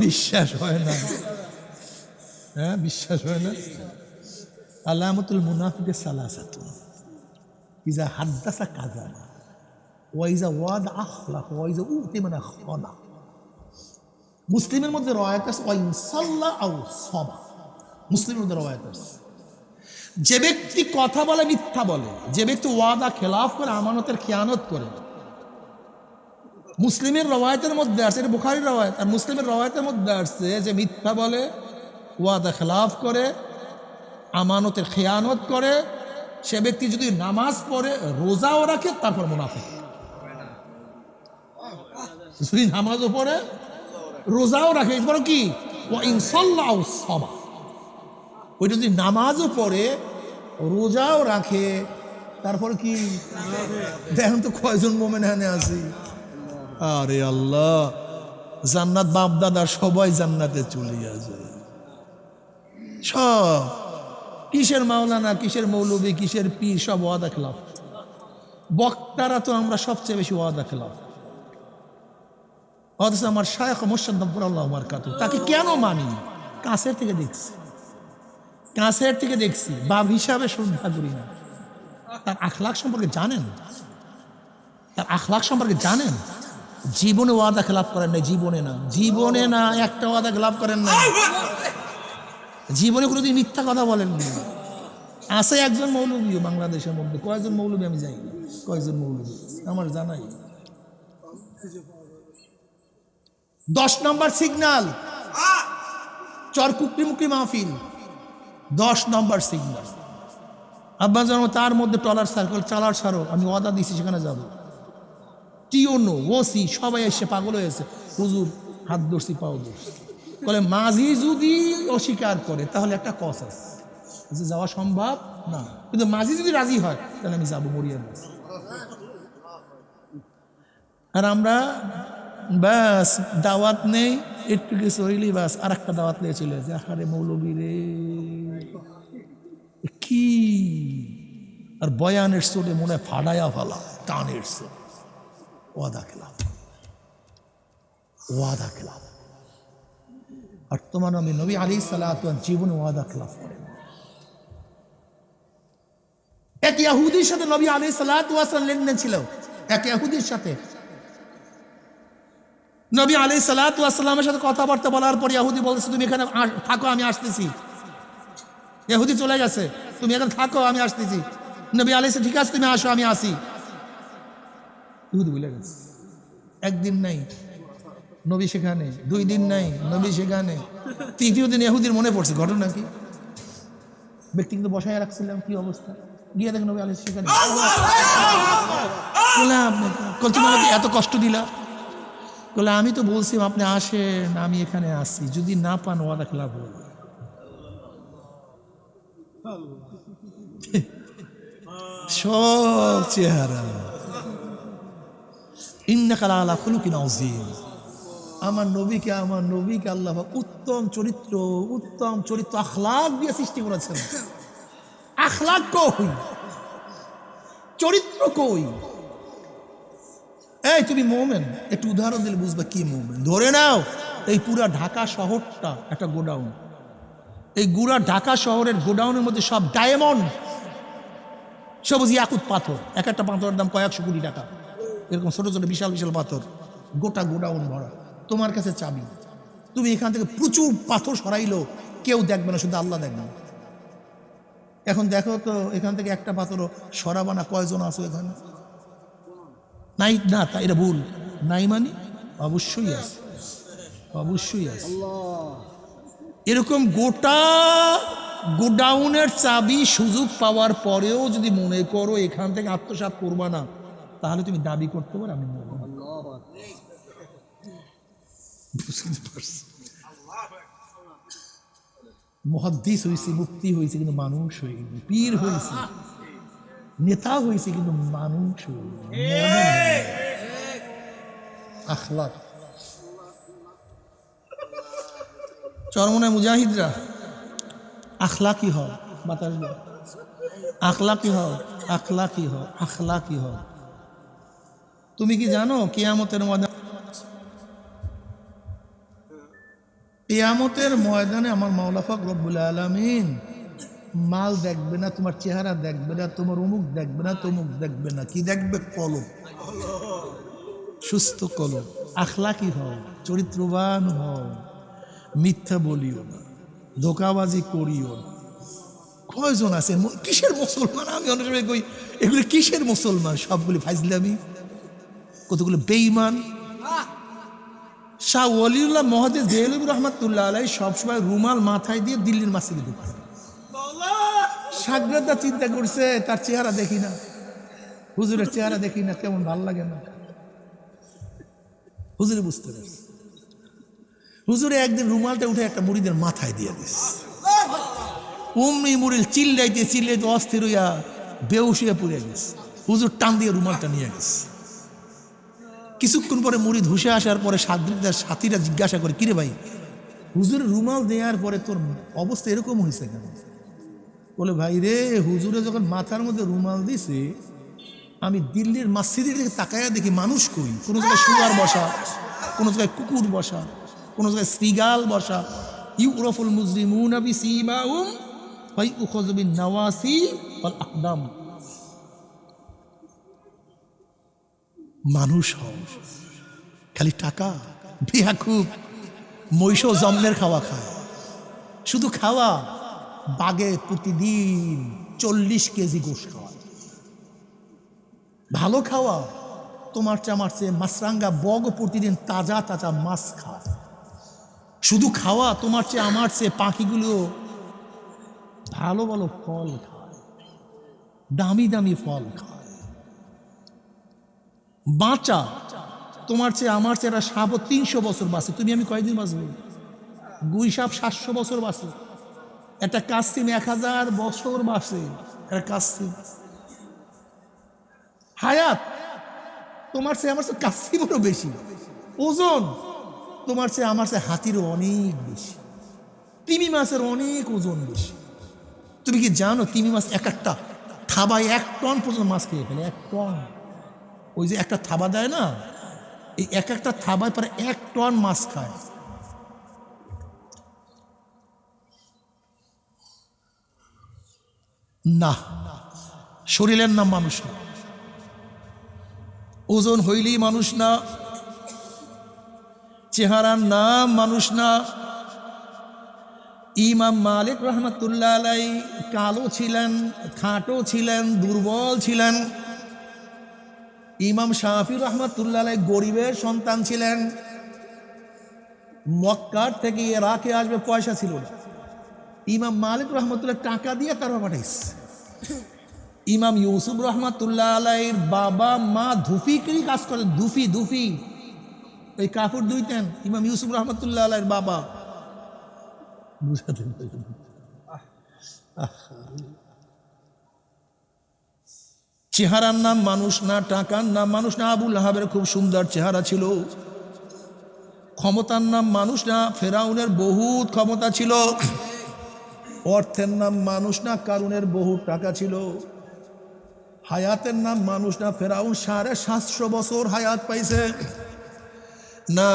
বিশ্বাস হয় না। হ্যাঁ, বিশ্বাস হয় না। আলামাতুল মুনাফিকের সালাসাতুন, ইজা হাদ্দাসা কাযাবা ওয়া ইজা ওয়াদা আখলাফ ওয়া ইজা উতিমানা খানা। মুসলিমের মধ্যে রওয়ায়াত আছে ওয়া ইন সাল্লা আও সাবা। মুসলিমের মধ্যে রওয়ায়াত আছে, যে ব্যক্তি কথা বলে মিথ্যা বলে, যে ব্যক্তি ওয়াদা খেলাফ করে, আমানতের খেয়ানত করে। মুসলিমের রওয়ায়াতের মধ্যে আছে, এটা বুখারীর রওয়ায়াত, আর মুসলিমের রওয়ায়াতের মধ্যে আছে যে মিথ্যা বলে, ওয়াদা খেলাফ করে, আমানতের খেয়ানত করে, সে ব্যক্তি যদি নামাজ পড়ে, রোজাও রাখে, তারপর মুনাফিক। যদি নামাজও পড়ে, রোজাও রাখে, এরপর কি? ওয়া ইন সাল্লা আও সাবা। ওইটা যদি নামাজও পড়ে, রোজাও রাখে, তারপর কি? দেখেন তো কয়জন মোমেন এখানে আছি। আরে আল্লাহ, জান্নাত বাপ দাদা সবাই জান্নাতে চলে যায়। সব কিসের মাওলানা, কিসের মৌলবী, কিসের পীর, সব ওয়াদা খেলাফ। বক্তারা তো আমরা সবচেয়ে বেশি ওয়াদা খেলাফ। অথচ আমার শায়খ মুর্শিদ আল্লাহ বারাকাতুহু, তাকে কেন মানি? কাছের থেকে দেখছি, কাছের থেকে দেখছি, বাপ হিসাবে শ্রদ্ধা করি না। তার আখলাক সম্পর্কে জানেন? তার আখলাক সম্পর্কে জানেন? জীবনে ওয়াদা খেলাফ করেন নাই, জীবনে না, জীবনে না, একটা ওয়াদা খেলাফ করেন না, জীবনে কোনোদিন মিথ্যা কথা বলেননি। আছে একজন মৌলবী বাংলাদেশের মধ্যে, কয়জন মৌলবী আমি জানি না, কয়জন মৌলবী আমার জানাই। 10 নম্বর সিগন্যাল, চরকুকরি মুকরি মাহফিল 10 নম্বর সিগন্যাল। আব্বা জানো তার মধ্যে টলার সার্কেল চালার সারো, আমি ওয়াদা দিছি সেখানে যাব। টিওনো ওসি সবাই এসে পাগল হয়েছে, হুজুর হাত ধরছি পাও ধরছি। বলে মাঝি যদি অস্বীকার করে তাহলে একটা কস আছে, যে যাওয়া সম্ভব না, কিন্তু মাঝি যদি রাজি হয় তাহলে আমি যাবো মরিয়া মাছ। আর আমরা ব্যাস দাওয়াত নেই, একটু কিছু হইলি ব্যাস আর একটা দাওয়াত নিয়ে চলে যায়। আরে মৌলবী রে কি, আর বয়ানের চোটে মনে ফাড়াইয়া ফালা টানের চোট। ওয়াদা খেলাম, ওয়াদা খেলাম। আর তোমার আমি নবী আলাইহিস সালাতু জীবনে ওয়াদা খেলাফ করেন। এক ইহুদির সাথে নবী আলাইহিস সালাতু লেনদেন ছিল, এক ইহুদির সাথে। নবী আলাইহিস সালাতু ওয়াসসালামের সাথে কথাবার্তা বলার পর ইহুদি বলছে তুমি এখানে থাকো আমি আসতেছি। ইহুদি চলে গেছে, তুমি এখানে থাকো আমি আসতেছি। নবী আলাইহিস ঠিক আছে তুমি আসো আমি আসি। ইহুদি বলে গেছে। একদিন নাই নবী সেখানে, 2 দিন নাই নবী সেখানে, 3য় দিন ইহুদির মনে পড়ছে ঘটনা কি, ব্যক্তি কিন্তু বসায় রাখছিলাম কি অবস্থা, গিয়ে দেখেন নবী আলাইহিস সেখানে। তুমি আমাকে এত কষ্ট দিলা, বলে আমি তো বলছিলাম আপনি আসেন আমি এখানে আসি, যদি না পান ওয়াদা খেলাফ হবে। সব চেহারা ইন্নাকা লাআলা খুলুকিন আযীম। আমার নবীকে আল্লাহ উত্তম চরিত্র আখলাক দিয়ে সৃষ্টি করেছেন। আখলাক কই, চরিত্র কই? এই তুমি মুমিন, একটু উদাহরণ দিলে বুঝবা কি মুমিন। ধরে নাও এই পুরা ঢাকা শহরটা একটা গোডাউন, এই গুড়া ঢাকা শহরের গোডাউনের মধ্যে সব ডায়মন্ড, সবুজ ইয়াকুত পাথর, এক একটা পাথরের দাম কয়েকশো কোটি টাকা, এরকম ছোট ছোট বিশাল বিশাল পাথর, গোটা গোডাউন ভরা। তোমার কাছে চাবি, তুমি এখান থেকে প্রচুর পাথর সরাইলো, কেউ দেখবে না, শুধু আল্লাহ দেখবে। এখন দেখো তো এখান থেকে একটা পাথরও সরাবা না, কয়জন আছো এখানে? নাই না, তা এটা ভুল নাই মানে অবশ্যই আছে, অবশ্যই আছে। এরকম গোটা গোডাউনের চাবি সুযোগ পাওয়ার পরেও যদি মনে করো এখান থেকে আত্মসাৎ করবা না, তাহলে তুমি দাবি করতে পারো আমি মুহাদ্দিস হয়েছি, মুফতি হয়েছে, কিন্তু মানুষ হয়নি। পীর হয়েছে, নেতা হয়েছে, কিন্তু মানুষ হয়নি। আখলাক। চরমনায় মুজাহিদরা আখলাকি হও, বাতাস দাও, আখলাকি হও, আখলাকি হও, আখলাকি হও। তুমি কি জানো কিয়ামতের ময়দানে, কিয়ামতের ময়দানে আমার মাওলা পাক রব্বুল আলামিন মাল দেখবে না, তোমার চেহারা দেখবে না, তোমার অমুক দেখবে না, তমুক দেখবে না, কি দেখবে? কলব, সুস্থ কলব। আখলাকি হও, চরিত্রবান হও, মিথ্যা বলিও না, ধোঁকাবাজি করিও না। কয়জন আছে কিসের মুসলমান? আমি অনেক সময় কই এগুলো কিসের মুসলমান? সবগুলি ফাইজলামি, কতগুলো বেঈমান। শাহ ওয়ালিউল্লাহ মহাদেস দেহলভী রহমাতুল্লাহ আলাইহি সবসময় রুমাল মাথায় দিয়ে দিল্লির মসজিদে ঢুকতেন। সাগরদা চিন্তা করছে তার চেহারা দেখি না, হুজুরের চেহারা দেখি না, কেমন ভাল লাগে না। হুজুরে বুঝতে পারছে, হুজুরে একদিন রুমালটা উঠে একটা মুরিদের মাথায় দিয়ে দিস। উম্মি মুরিল চিল্লাইতে চিল্লাইতে অস্থির হইয়া বেহুশ হইয়া পড়ে গেছে। হুজুর টান দিয়ে রুমালটা নিয়ে গেছে। কিছুক্ষণ পরে মুরিদ হুশে আসার পরে সাথীরা জিজ্ঞাসা করে, কিরে ভাই হুজুর রুমাল দেওয়ার পরে তোর অবস্থা এরকম হয়েছে কেন? বলে ভাই রে, হুজুরে যখন মাথার মধ্যে রুমাল দিছে, আমি দিল্লির মসজিদের দিকে তাকায়া দেখি মানুষ কই, কোনো জায়গায় শুয়ার বসা, কোনো জায়গায় কুকুর বসা, কোনো জায়গায় শ্রীগাল বসা। ইউরফুল মুজরিমুনা বিসীমাহুম ওয়া ইউখাযু বিন নাওয়াসি ওয়াল আকদাম। মানুষ হও, খালি টাকা, বেয়াকুব, মহিষ জম্মের খাওয়া খায়, শুধু খাওয়া। বাগে প্রতিদিন 40 কেজি গোশ খাওয়া, ভালো খাওয়া। তোমার চেয়ে আমার চেয়ে মাছরাঙ্গা বগ প্রতিদিন তাজা তাজা মাছ খায়, শুধু খাওয়া, তোমার চেয়ে আমার চেয়ে পাখিগুলো ভালো ভালো ফল খায়, দামি দামি ফল খায়। বাঁচা, তোমার চেয়ে আমার চেয়ে একটা সাপ 300 বছর বাঁচে, তুমি আমি কয়দিন বাঁচবো? গুই সাপ 700 বছর বাঁচে, একটা কাসিম 1000 বছর বাঁচে। একটা কাসিম হায়াত তোমার চেয়ে আমার চেয়ে কাসিমেরও বেশি, ওজন তোমার চেয়ে আমার চেয়ে হাতিরও অনেক বেশি, তিমি মাছের অনেক ওজন বেশি। তুমি কি জানো তিমি মাছ এক একটা থাবায় 1 টন পর্যন্ত মাছ খেয়ে ফেলে? 1 টন। ওই যে একটা থাবা দেয় না, এই একটা থাবায় প্রায় 1 টন মাছ খায়। না, শরীরের নাম মানুষ না, ওজন হইলেই মানুষ না, চেহারার নাম মানুষ না। ইমাম মালিক রহমতুল্লাহ আলাই কালো ছিলেন, খাটো ছিলেন, দুর্বল ছিলেন। ইমাম শাফি রহমতুল্লাহ আলাই গরিবের সন্তান ছিলেন। মক্কার থেকে ইরাকে আসবে পয়সা ছিল না, ইমাম মালিক রহমতুল্লাহ টাকা দিয়ে তারা পাঠাইছে। ইমাম ইউসুফ রহমতুল্লাহ আলাইর বাবা মা ধুফিকেই কাজ করে, ধুফি ওই কাপড় ধুইতেন ইমাম ইউসুফ রহমতুল্লাহ আলাইর বাবা। চেহারার নাম মানুষ না, টাকার নাম মানুষ না। আবুল আহাবের খুব সুন্দর চেহারা ছিল। ক্ষমতার নাম মানুষ না, ফেরাউনের বহুত ক্ষমতা ছিল। অর্থের নাম মানুষ না, কারুনের বহু টাকা ছিল। হায়াতের নাম মানুষ না, ফেরাউন 750 বছর হায়াত পাইছে না।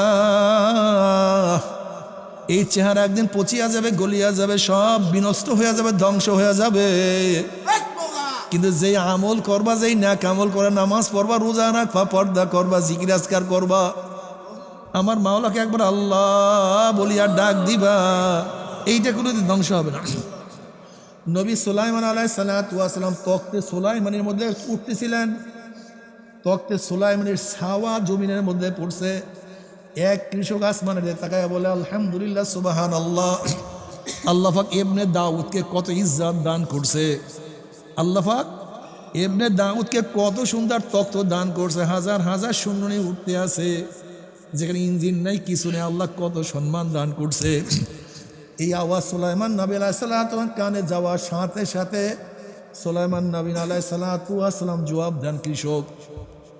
এই চেহারা একদিন পচিয়া যাবে, গলিয়া যাবে, সব বিনষ্ট হয়ে যাবে, ধ্বংস হয়ে যাবে। কিন্তু যেই আমল করবা, যেই ন্যাক আমল করে, নামাজ পড়বা, রোজা রাখবা, পর্দা করবা, জিকির আজকার করবা, আমার মাওলাকে একবার আল্লাহ বলিয়া ডাক দিবা, এইটা কোনোদিন ধ্বংস হবে না। নবী সুলাইমান আলাইহিস সালাতু ওয়াস সালাম তখতে সুলাইমানের মধ্যে উঠতেছিলেন। তখতে সুলাইমানের ছাওয়া জমিনের মধ্যে পড়ছে। এক কৃষক আসমানের দিকে তাকায় বলে আলহামদুলিল্লাহ, সুবহানাল্লাহ। আল্লাহ পাক ইবনে দাউদকে কত ইজ্জত দান করছে, আল্লাহ পাক ইবনে দাউদকে কত সুন্দর তখ্ত দান করছে। হাজার হাজার শূন্য নিয়ে উঠতে আছে, যেখানে ইঞ্জিন নাই, কিছু নেই, আল্লাহ কত সম্মান দান করছে। এই আওয়াজ সুলাইমান নবী আলাইহিস সালাতু কানে যাওয়ার সাথে সাথে সুলাইমান নবী আলাইহিস সালাতু ওয়াস সালাম জবাব দেন, কৃষক,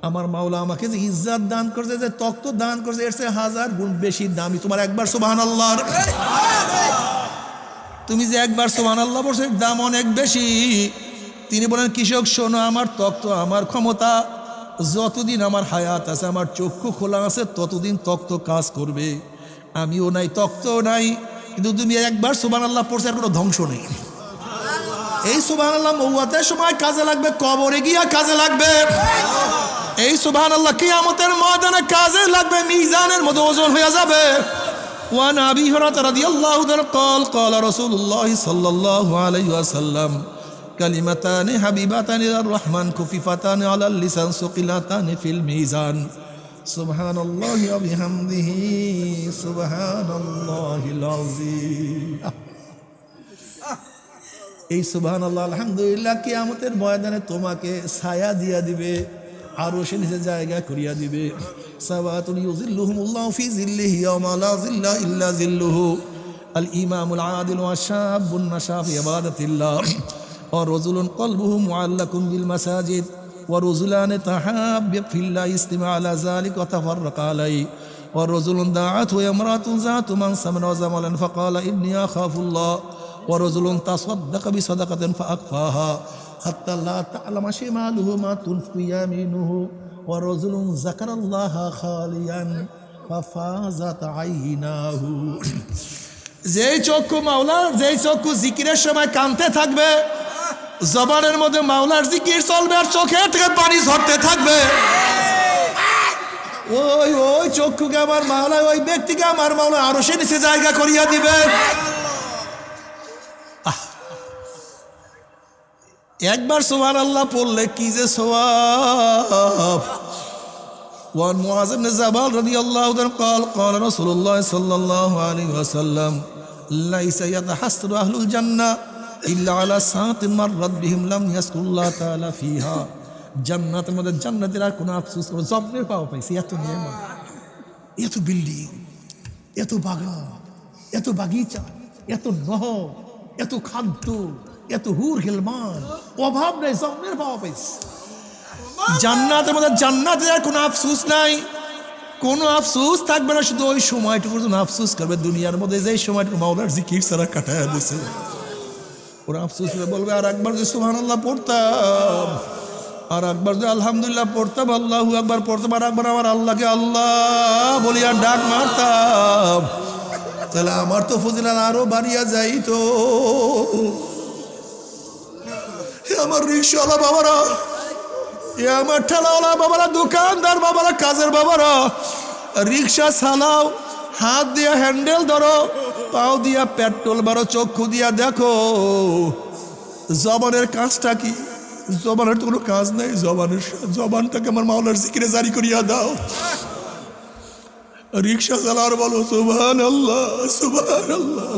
আমার মাওলা আমাকে যে ইজ্জত দান করছে, যে তখ্ত দান করছে, এর চেয়ে 1000 গুণ বেশি দামি। তোমার একবার সুবহানাল্লাহ, তুমি যে একবার সুবহানাল্লাহ বলছো, দাম অনেক বেশি। তিনি বলেন, কৃষক শোনো, আমার তখ্ত, আমার ক্ষমতা, যতদিন আমার হায়াত আছে, আমার চক্ষু খোলা আছে, ততদিন তখ্ত কাজ করবে। আমিও নাই, তখ্তও নাই, কিন্তু তুমি একবার সুবহানাল্লাহ পড়ছে, আর কোনো ধ্বংস নেই। এই সুবহানাল্লাহ মওয়াতের সময় কাজে লাগবে, কবরে গিয়া কাজে লাগবে। এই সুবহানাল্লাহ কিয়ামতের ময়দানে কাজে লাগবে, মিজানের মধ্যে ওজন হয়ে যাবে। ওয়ান আবি হুরায়রা রাদিয়াল্লাহু তাআলা قال قال رسول الله صلى الله عليه وسلم كلمتان حبيبتان الى الرحمن خفيفتان على اللسان ثقيلتان في الميزان سبحان الله وبحمده سبحان الله العظيم। এই সুবহানাল্লাহ আলহামদুলিল্লাহ কিয়ামতের ময়দানে তোমাকে ছায়া দিয়া দিবে, আরশের নিচে জায়গা করিয়া দিবে। সাবাতুন ইউযিল্লুহুমুল্লাহু ফি যিল্লিহি ইয়াওমা লা যিল্লা ইল্লা যিল্লুহু, আল ইমামুল আদিল ওয়া শাবুন নাশা ফি ইবাদাতিল্লাহ, ওয়া রাজুলুন কলবুহু মুআল্লাকুন বিল মাসাজিদ, ওয়া রাজুলান তাহাব্বা ফিল্লাহ ইসতিমা আলা যালিকা ওয়া তাফাররাকা আলাইহি, ওয়া রাজুলুন দাআতহু ইমরাতুন যাতু মানসাবিন ওয়া জামালান ফাকালা ইন্নী আখাফুল্লাহ, ওয়া রাজুলুন তাসাদদাকা বিসাদাকাতিন ফাআখফাহা হাত্তা লা তা'লামা শিমালুহু মা তুনফিকু ইয়ামিনুহু, ওয়া রাজুলুন যাকারাল্লাহা খালিয়ান ফাফাযাত আইনাহু। যেই চক্ষু মাওলার, যেই চক্ষু জিকিরের সময় কানতে থাকবে, জবানের মধ্যে মাওলার জিকির চলবে, আর চোখের থেকে পানি ঝরতে থাকবে, ওই ওই চক্ষুকে আমার মাওলা, ওই ব্যক্তিকে আমার মাওলা আরশের নিচে জায়গা করিয়া দিবে। একবার সুবহানাল্লাহ পড়লে কি যে সওয়াব, وعن معاذ بن جبل رضي الله عنه قال قال رسول الله صلى الله عليه وسلم ليس يتحسر أهل الجنة إلا على ساعة مرت بهم لم يذكر الله تعالى فيها জান্নাতের মধ্যে জান্নাতীরা কোনো আফসোস করে জন্মের পাওয়া পাইছে এত নিয়ামত এত বিল্ডিং এত বাগান এত বাগিচা এত নহর এত খাদ্য এত হুর হেলমান অভাব নাই জন্মের পাওয়া পাইছে জান্নাতের মধ্যে জান্নাতীরা কোনো আফসোস নাই কোনো আফসোস থাকবে না শুধু ওই সময়টুকু জন্য আফসোস করবে দুনিয়ার মধ্যে যে সময়টুকু মাওলার জিকির ছাড়া কাটায় দিয়েছে ওরা আফসোস করে বলবে আর একবার যে সুবহানাল্লাহ পড়তাম আর একবার যে আলহামদুলিল্লাহ পড়তাম আল্লাহু আকবার পড়তাম আর একবার আমার আল্লাহকে আল্লাহ বলি আর ডাক মারতাম তাহলে আমার তো ফজিলত আরো বাড়িয়া যাইতো আমার রিকশাওয়ালা বাবারা আমার ঠেলাওয়ালা বাবারা দোকানদার বাবারা কাজের বাবারা রিক্সা চালাও হাত দিয়া হ্যান্ডেল ধরো পাও দিয়া পেট্রোল মারো চক্ষু দিয়া দেখো জবানের কাজটা কি জবানের তো কোনো কাজ নেই জবানটাকে আমার মাওলার জিকিরে জারি করিয়া দাও রিক্সা চালার বলো সুবহানাল্লাহ সুবহানাল্লাহ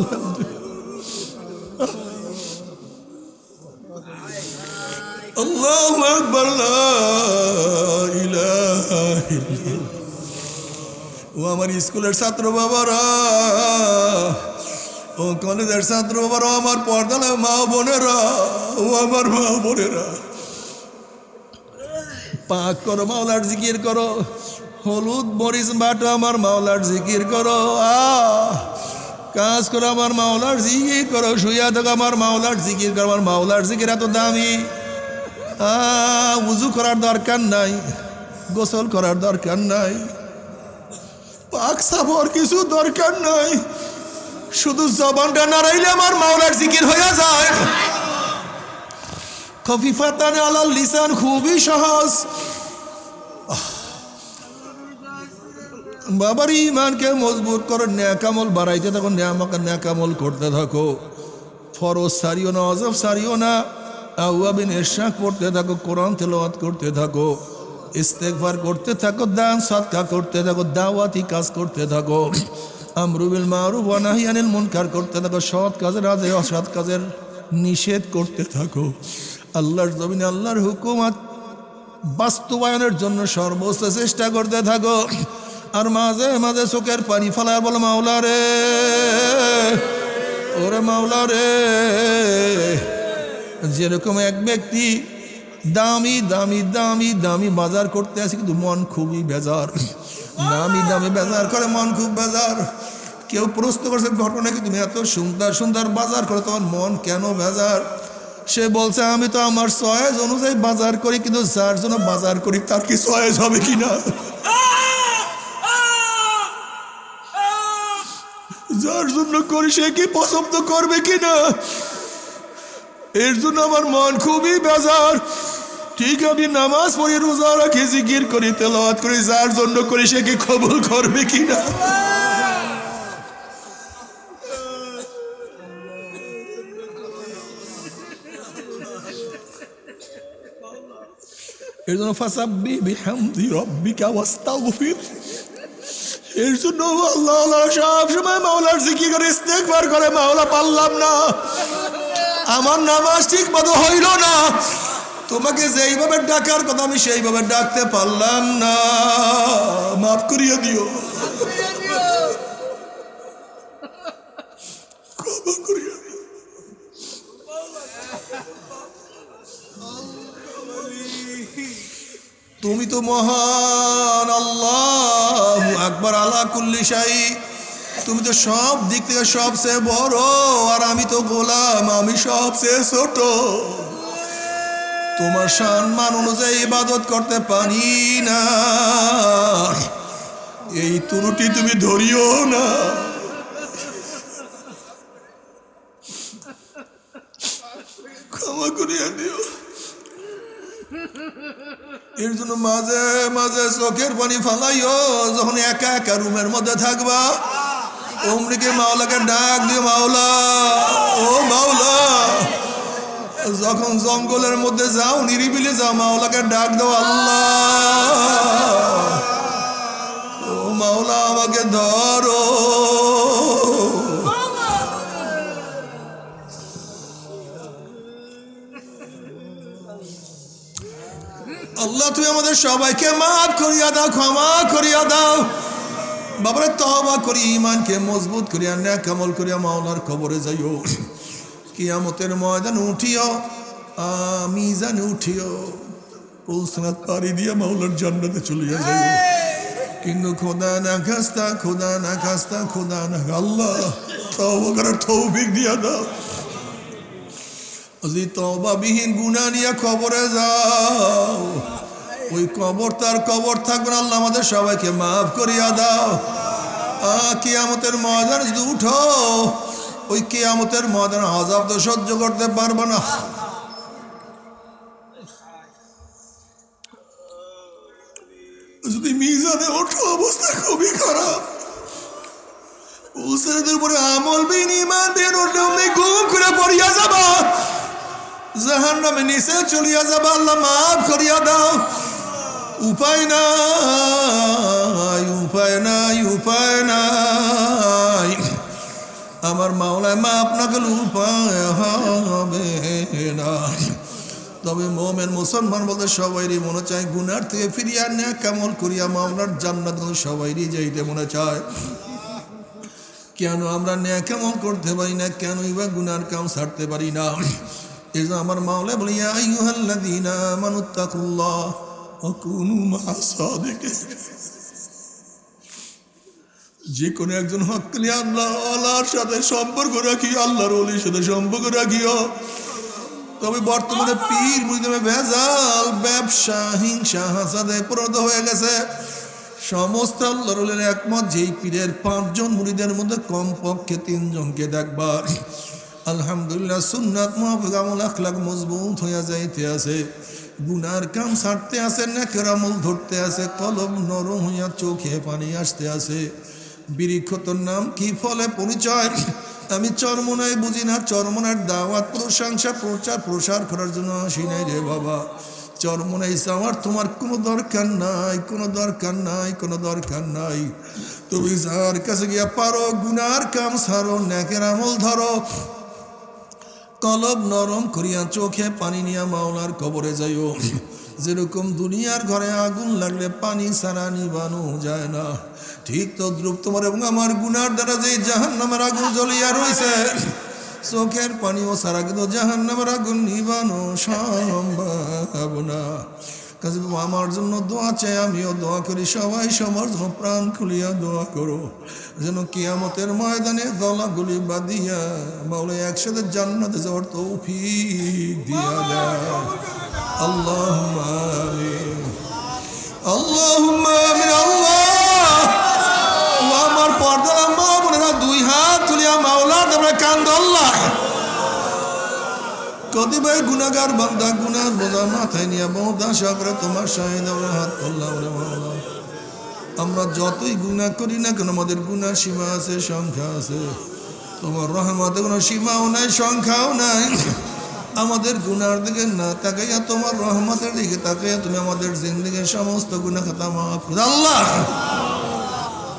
আল্লাহু আকবার লা ইলাহা ইল্লাল্লাহ ও আমার স্কুলের ছাত্র বাবারা ও কলেজের ছাত্র বাবারা আমার পর্দালে মা বোনেরা ও আমার মা বোনেরা পাক করো মাওলার জিকির করো হলুদ মরিচ বাটো আমার মাওলার জিকির করো কাজ করো আমার মাওলার জিকির করো শুইয়া থাকো আমার মাওলার জিকির করো আমার মাওলার জিকির এত দামি উজু করার দরকার নাই গোসল করার দরকার নাই পাক সাফর কিছু দরকার নাই শুধু জবানটা নাড়াইলে আমার মাওলার জিকির হয়ে যায় খফিফাতান আলাল লিসান খুবই সহজ বাবার ইমানকে মজবুত করে নেক আমল বাড়াইতে থাকো নেক আমল করতে থাকো ফরজ সারিও না অজব সারিও না আওয়াবিন ইরশাদ পড়তে থাকো কোরআন তেলাওয়াত করতে থাকো ইস্তেগফার করতে থাকো দান সাদকা করতে থাকো দাওয়াতি কাজ করতে থাকো আমরু বিল মারুফ ওয়া নাহি আনিল মুনকার করতে থাকো সৎ কাজের আদেশ অসৎ কাজের নিষেধ করতে থাকো আল্লাহর জমিনে আল্লাহর হুকুমত বাস্তবায়নের জন্য সর্বোচ্চ চেষ্টা করতে থাকো আর মাঝে মাঝে চোখের পানি ফেলার বলো মাওলা রে ওরে মাওলা রে যেরকম এক ব্যক্তি দামি দামি দামি দামি বাজার করতে আসে কিন্তু মন খুবই বেজার দামি দামি বাজার করে মন খুব বেজার কেউ প্রশ্ন করছে ঘটনা কি তুমি এত সুন্দর সুন্দর বাজার করে তোমার মন কেন বেজার সে বলছে আমি তো আমার চয়েস অনুযায়ী বাজার করি কিন্তু যার জন্য বাজার করি তার কি চয়েস হবে কিনা যার জন্য করি সে কি পছন্দ করবে কিনা এর জন্য আমার মন খুবই বেজার ঠিক আমি নামাজ পড়ি রোজা রাখি জিকির করি তেলাওয়াত করি যার জন্য করি সে কি কবুল করবে কিনা এর জন্য ফাসাব্বিহ বিহামদি রাব্বিকা ওয়াস্তাগফির এর জন্য আল্লাহ সব সময় মাওলার জিকির করে ইস্তেগফার করে মাওলা পারলাম না আমার নামাজ ঠিক মতো হইল না তোমাকে যেইভাবে ডাকার কথা আমি সেইভাবে ডাকতে পারলাম না মাফ করিয়ে দিও ক্ষমা করিয়ে দিও তুমি তো মহান আল্লাহু আকবার আলা কুল্লি শাই তুমি তো সব দিক থেকে সবচেয়ে বড় আর আমি তো গোলাম আমি সবচেয়ে ছোট তোমার সম্মান অনুযায়ী ইবাদত করতে পারি না এই ত্রুটি তুমি ধরিও না ক্ষমা করিয়া দিও এর জন্য মাঝে মাঝে চোখের পানি ফালাইও যখন একা একা রুমের মধ্যে থাকবা অমনিকে মাওলাকে ডাক দিও মাওলা ও মাওলা যখন জঙ্গলের মধ্যে যাও নিরিবিলি যাও মাওলাকে ডাক দাও আল্লাহ মাওলা আমাকে ধরো। আল্লাহ তুমি আমাদের সবাইকে মাফ করিয়া দাও, ক্ষমা করিয়া দাও। বাবারে তওবা করি, ঈমানকে মজবুত করিয়া নেক আমল করিয়া মাওলার কবরে যাইও। কিয়ামতের ময়দান উঠিও, মিজানে উঠিও, পুলসিরাত পাড়ি দিয়া মাওলার জান্নাতে চলিয়া যাইও। কিন্তু খোদা না খাস্তা, খোদা না খাস্তা, খোদা না, আল্লাহ তওবা করার তৌফিক দিয়া দাও। যদি তওবাবিহীন গুনাহ নিয়ে কবরে যাও, ওই কবর তার কবর থাকবে না। আল্লাহ আমাদের সবাইকে মাফ করিয়া দাও। কিয়ামতের ময়দান যদি উঠো, ওই কিয়ামতের ময়দান আযাব তো সহ্য করতে পারবো না। যদি মিজানে ওঠো, অবস্থা খুবই খারাপ। পুলসিরাতের উপরে আমল বিন ঈমান বিন উঠলে অমনি গুম করে পড়িয়া যাবা, জাহান্নামে নিচে চলিয়া যাবা। আল্লাহ মাফ করিয়া দাও। উপায় নাই, উপায় নাই, উপায় নাই। আমার মাওলায় মাফ না করলে উপায় হবে না। তবে মোমেন মুসলমান বলতে সবাইরই মনে চায় গুনার থেকে ফিরিয়া নেক আমল করিয়া মাওলার জান্নাত সবাইরই যাইতে মনে চায়। কেন আমরা নেক আমল করতে পারি না? কেনই বা গুনার কাম ছাড়তে পারি না? এই যে আমার মাওলা বলে, ইয়া আইয়ুহাল্লাযীনা আমানুত্তাকুল্লাহ ওয়া কুনু মা'আস সাদিকিন। যে কোনো একজন হক্কানি আল্লাহর সাথে সম্পর্ক রাখিও, আল্লাহর ওলির সাথে সম্পর্ক রাখিও। তবে বর্তমানে পীর মুরিদে ভেজাল, ব্যবসা, হিংসা, হাসাদে পরিণত হয়ে গেছে। সমস্ত আল্লাহর ওলির একমত, যেই পীরের 5 জন মুরিদের মধ্যে কমপক্ষে 3 জনকে দেখবা আলহামদুলিল্লাহ সুন্নাত মুআফিক আমল আখলাক মজবুত হইয়া যাইতে আছে, গুনার কাম ছাড়তে আছে, নেকের আমল ধরতে আছে, কলব নরম হইয়া চোখে পানি আসতে আছে। বৃক্ষতর নাম কি, ফলে পরিচয় আমি চরমনায় বুঝি না। চরমনার দাওয়াত, প্রশংসা, প্রচার, প্রসার করার জন্য আসি নাই রে বাবা। চরমনাই যাওয়ার তোমার কোনো দরকার নাই, কোনো দরকার নাই, কোনো দরকার নাই। তুমি যার কাছে গিয়া পারো গুনার কাম ছাড়ো, নেকের আমল ধরো, কলব নরম করিয়া চোখে পানি নিয়া মাওলার কবরে যাইও। যেরকম দুনিয়ার ঘরে আগুন লাগলে পানি ছাড়া নিবানো যায় না, ঠিক তদ্রুপ তোমার এবং আমার গুনার দ্বারা যে জাহান্নামের আগুন জ্বলিয়া রয়েছে, চোখের পানিও ছাড়া কিন্তু জাহান্নামের আগুন নিবানো সম্ভব না। কাজে আমার জন্য দোয়া চাই, আমিও দোয়া করি, সবাই সবার জন্য প্রাণ খুলিয়া দোয়া করো, যেন কিয়ামতের ময়দানে গলাগুলি বাঁধিয়া মাওলা একসাথে জান্নাতে যাওয়ার তৌফিক দিয়া দেয়। আল্লাহুম্মা আমিন, আল্লাহুম্মা আমিন। আল্লাহ, আমার পর্দার মা বোনেরা 2 হাত তুলিয়া মাওলা তোমরা কান্দ। আল্লাহ, কতিপয় গুনাহগার বান্দা গুনার বোঝা মাথায় নিয়ে বহুত আশা করে তোমার শাহিদ আমরা হাত তুললাম রে মাওলা। আমরা যতই গুনাহ করি না কেন, আমাদের গুনার সীমা আছে, সংখ্যা আছে। তোমার রহমতে কোনো সীমাও নাই, সংখ্যাও নাই। আমাদের গুনার দিকে না তাকাইয়া তোমার রহমতের দিকে তাকাইয়া তুমি আমাদের জিন্দেগীর সমস্ত গুনাহ খাতা মাফ করে। আল্লাহ,